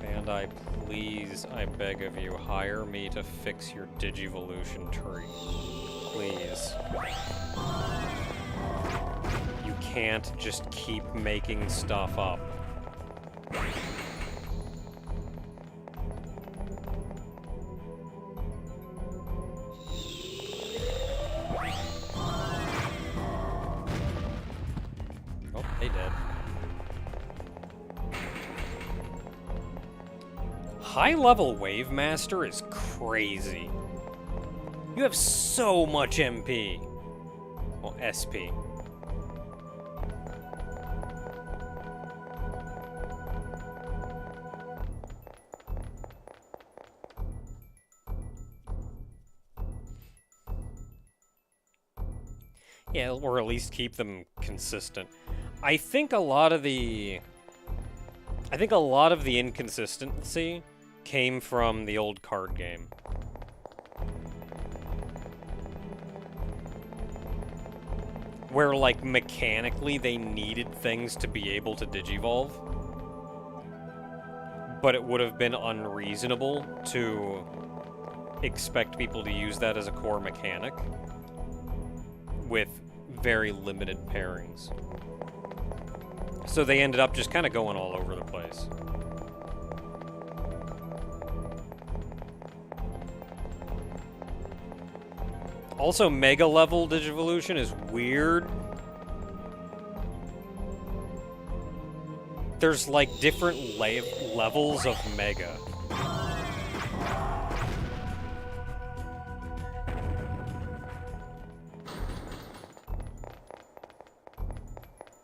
Bandai, please, I beg of you, hire me to fix your Digivolution tree. Please. You can't just keep making stuff up. High-level Wave Master is crazy. You have so much MP. Well, SP. Yeah, or at least keep them consistent. I think a lot of the inconsistency came from the old card game. Where, like, mechanically they needed things to be able to digivolve. But it would have been unreasonable to expect people to use that as a core mechanic with very limited pairings. So they ended up just kind of going all over the place. Also, Mega level Digivolution is weird. There's like different levels of Mega.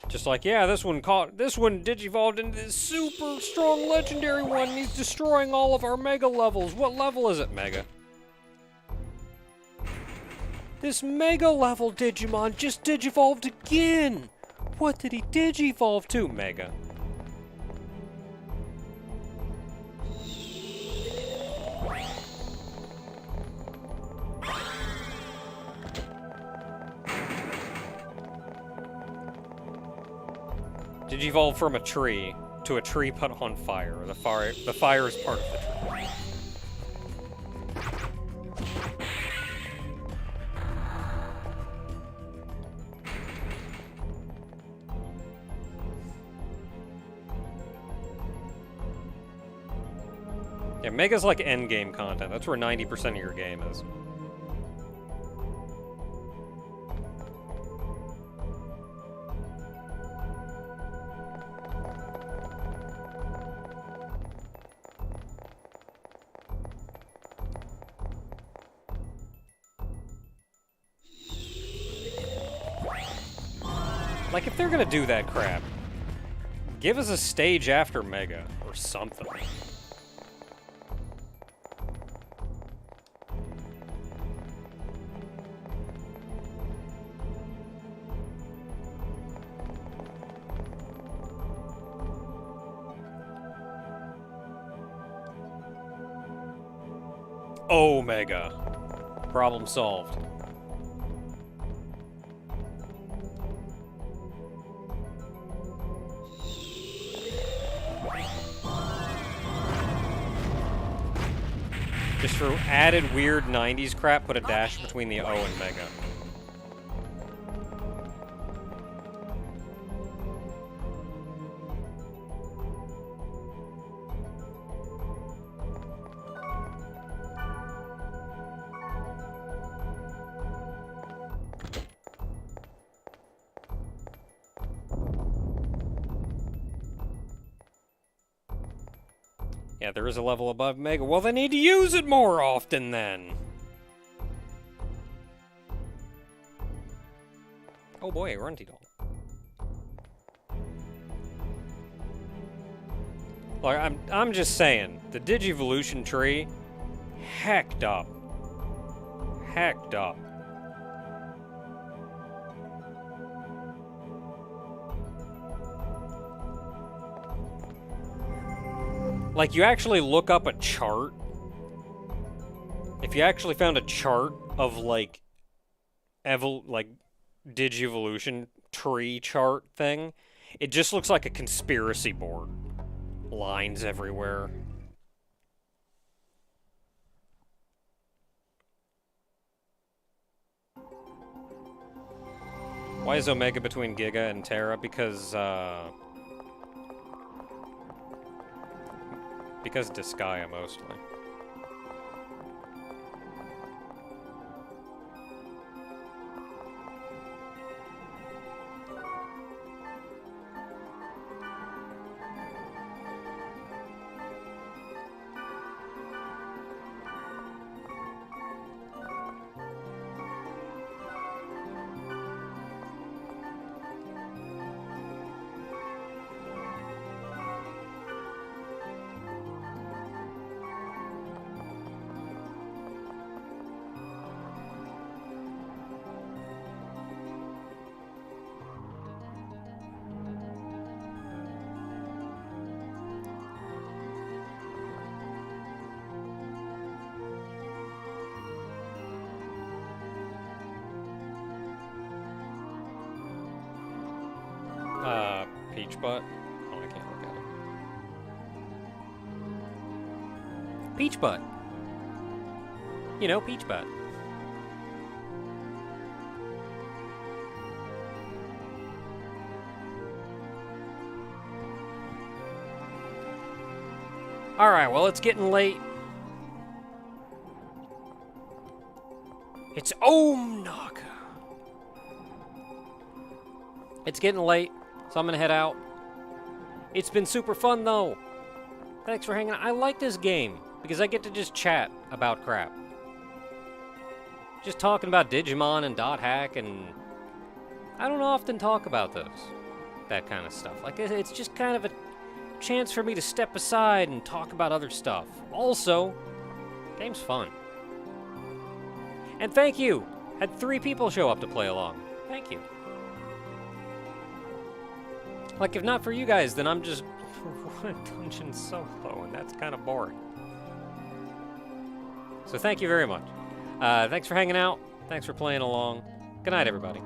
Just like, yeah, this one digivolved into this super strong legendary one. He's destroying all of our Mega levels. What level is it, Mega? This Mega level Digimon just digivolved again! What did he digivolve to, Mega? Digivolve from a tree to a tree put on fire. The fire is part of the tree. Yeah, Mega's like endgame content. That's where 90% of your game is. Like, if they're gonna do that crap, give us a stage after Mega, or something. Omega. Problem solved. Just for added weird 90s crap, put a dash between the O and Mega. Yeah, there is a level above Mega. Well, they need to use it more often, then! Oh boy, a Runty doll. Like, I'm just saying, the Digivolution tree, hecked up. Hecked up. Like, you actually look up a chart. If you actually found a chart of, like, Digivolution tree chart thing, it just looks like a conspiracy board. Lines everywhere. Why is Omega between Giga and Terra? Because Disgaea, mostly. Peach Butt? Oh, I can't look at it. Peach Butt. You know, Peach Butt. Alright, well, it's getting late. It's Naga. It's getting late, so I'm gonna head out. It's been super fun, though. Thanks for hanging out. I like this game, because I get to just chat about crap. Just talking about Digimon and Dot Hack, and I don't often talk about those. That kind of stuff. Like, it's just kind of a chance for me to step aside and talk about other stuff. Also, game's fun. And thank you! Had 3 people show up to play along. Thank you. Like, if not for you guys, then I'm just running dungeon solo, and that's kind of boring. So thank you very much. Thanks for hanging out. Thanks for playing along. Good night, everybody.